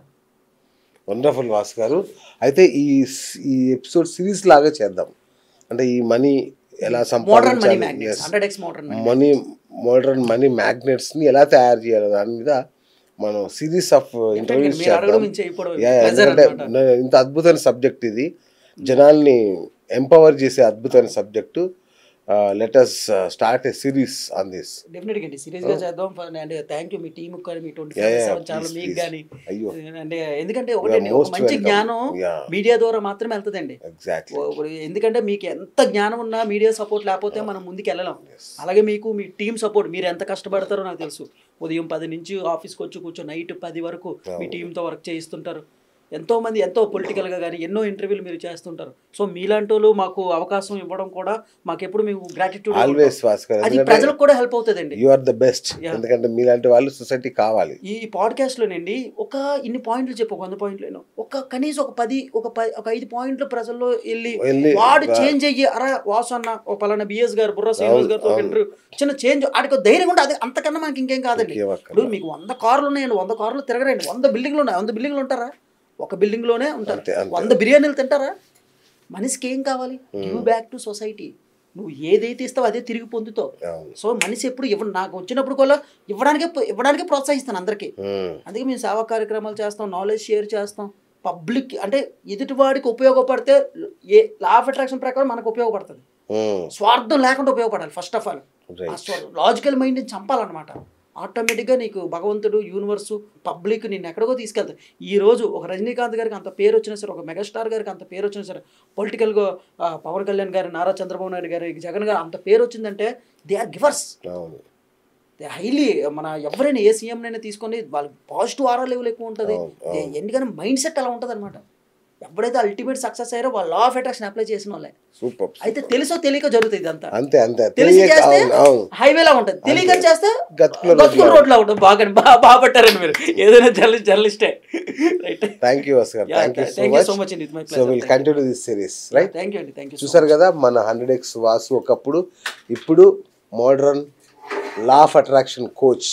వండర్ఫుల్ వాసు గారు. అయితే ఈ ఎపిసోడ్ సిరీస్ లాగా చేద్దాం. అంటే ఈ మనీ ఎలా సంపాదించాలి, మోడర్న్ మనీ మ్యాగ్నెట్స్ని ఎలా తయారు చేయాలి దాని మీద మనం సిరీస్ ఆఫ్ ఇంటర్వ్యూస్ చేద్దాం. ఎందుకంటే ఇంత అద్భుతమైన సబ్జెక్ట్ ఇది, జనాల్ని ఎంపవర్ చేసే అద్భుతమైన subject. Let us start a series on this. డెఫినెట్గా అండి, సీరియస్గా చేద్దాం. అండ్ థ్యాంక్ యూ మీ టీంకి కానీ మీ 24/7 ఛానల్ మీకు కానీ. అంటే ఎందుకంటే ఒకటి ఒక మంచి జ్ఞానం మీడియా ద్వారా మాత్రమే వెళ్తుందండి. ఎందుకంటే మీకు ఎంత జ్ఞానం ఉన్నా మీడియా సపోర్ట్ లేకపోతే మనం ముందుకు వెళ్ళలేం. అలాగే మీకు మీ టీం సపోర్ట్, మీరు ఎంత కష్టపడతారో నాకు తెలుసు. ఉదయం 10 నుంచి ఆఫీస్కి వచ్చి కూర్చో నైట్ 10 వరకు మీ టీంతో వర్క్ చేయిస్తుంటారు. ఎంతోమంది ఎంతో పొలిటికల్గా కానీ ఎన్నో ఇంటర్వ్యూలు మీరు చేస్తుంటారు. సో మీలాంటి వాళ్ళు మాకు అవకాశం ఇవ్వడం కూడా మాకు ఎప్పుడు మేము గ్రాటిట్యూడ్. అది ప్రజలకు కూడా హెల్ప్ అవుతుందండి. యు ఆర్ ద బెస్ట్, ఎందుకంటే మీలాంటి వాళ్ళు సొసైటీ కావాలి. ఈ పాడ్కాస్ట్లోనండి ఒక ఇన్ని పాయింట్లు చెప్పు, 100 పాయింట్లు, ఒక కనీసం ఒక 5 పాయింట్లు ప్రజల్లో వెళ్ళి వాడు చేంజ్ అయ్యి, అరా వాసు అన్న ఒక పలానా బిఎస్ గారు బుర్రా శ్రీనివాస్ గారితో ఇంటర్వ్యూ చిన్న చేంజ్, ఆడికి ధైర్యం ఉంటే అది అంతకన్నా మనకి ఇంకేం కాదండి. ఇప్పుడు మీకు 100 కార్లు ఉన్నాయండి, 100 కార్లు తిరగరండి, 100 బిల్డింగ్లు ఉన్నాయి, 100 బిల్డింగ్లు ఉంటారా? ఒక బిల్డింగ్లోనే ఉంటారు. 100 బిర్యానీలు తింటారా? మనిషికి ఏం కావాలి? Give back to society. నువ్వు ఏదైతే ఇస్తావో అదే తిరిగి పొందుతావు. సో మనిషి ఎప్పుడు నాకు వచ్చినప్పుడు కూడా ఇవ్వడానికి ప్రోత్సహిస్తాను అందరికీ. అందుకే మేము సేవా కార్యక్రమాలు చేస్తాం, నాలెడ్జ్ షేర్ చేస్తాం. పబ్లిక్ అంటే ఎదుటివాడికి ఉపయోగపడితే లా ఆఫ్ అట్రాక్షన్ ప్రకారం మనకు ఉపయోగపడుతుంది. స్వార్థం లేకుండా ఉపయోగపడాలి. ఫస్ట్ ఆఫ్ ఆల్ లాజికల్ మైండ్ని చంపాలన్నమాట. ఆటోమేటిక్గా నీకు భగవంతుడు, యూనివర్సు, పబ్లిక్ నిన్ను ఎక్కడికో తీసుకెళ్తాయి. ఈరోజు ఒక రజనీకాంత్ గారికి అంత పేరు వచ్చినా సరే, ఒక మెగాస్టార్ గారికి అంత పేరు వచ్చినా సరే, పొలిటికల్గా పవన్ కళ్యాణ్ గారు, నారా చంద్రబాబు నాయుడు గారు, జగన్ గారు అంత పేరు వచ్చిందంటే they are givers. They highly మన ఎవరైనా ఏ సీఎంనైనా తీసుకొని వాళ్ళకి పాజిటివ్ ఆరా లెవెల్ ఎక్కువ ఉంటుంది. ఎందుకంటే మైండ్ సెట్ అలా ఉంటుంది అనమాట. ఎప్పుడైతే అల్టిమేట్ సక్సెస్ అయ్యారో వాళ్ళు లా ఆఫ్ అట్రాక్షన్ అప్లై చేసిన వాళ్ళే. అయితే తెలుసో తెలియక జరుగుతుంది అంతా. తెలిసి చేస్తే హైవేలా ఉంటుంది, తెలియక చేస్తే గతుకుల రోడ్లా ఉంటుంది. బాగా పట్టారండి మీరు, ఏదైనా జర్నలిస్టే. థ్యాంక్ యూ సో మచ్ అండి. So will continue this series, right? Thank you అండి, థ్యాంక్ యూ. చూసారు కదా మన 100x వాసు ఒకప్పుడు, ఇప్పుడు modern law of attraction coach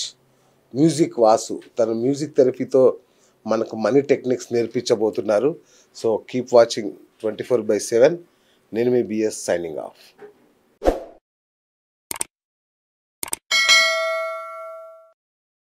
music Vasu తన మ్యూజిక్ థెరపీతో మనకు మనీ టెక్నిక్స్ నేర్పించబోతున్నారు. So keep watching 24/7. నేను మీ బిఎస్ సైనింగ్ ఆఫ్.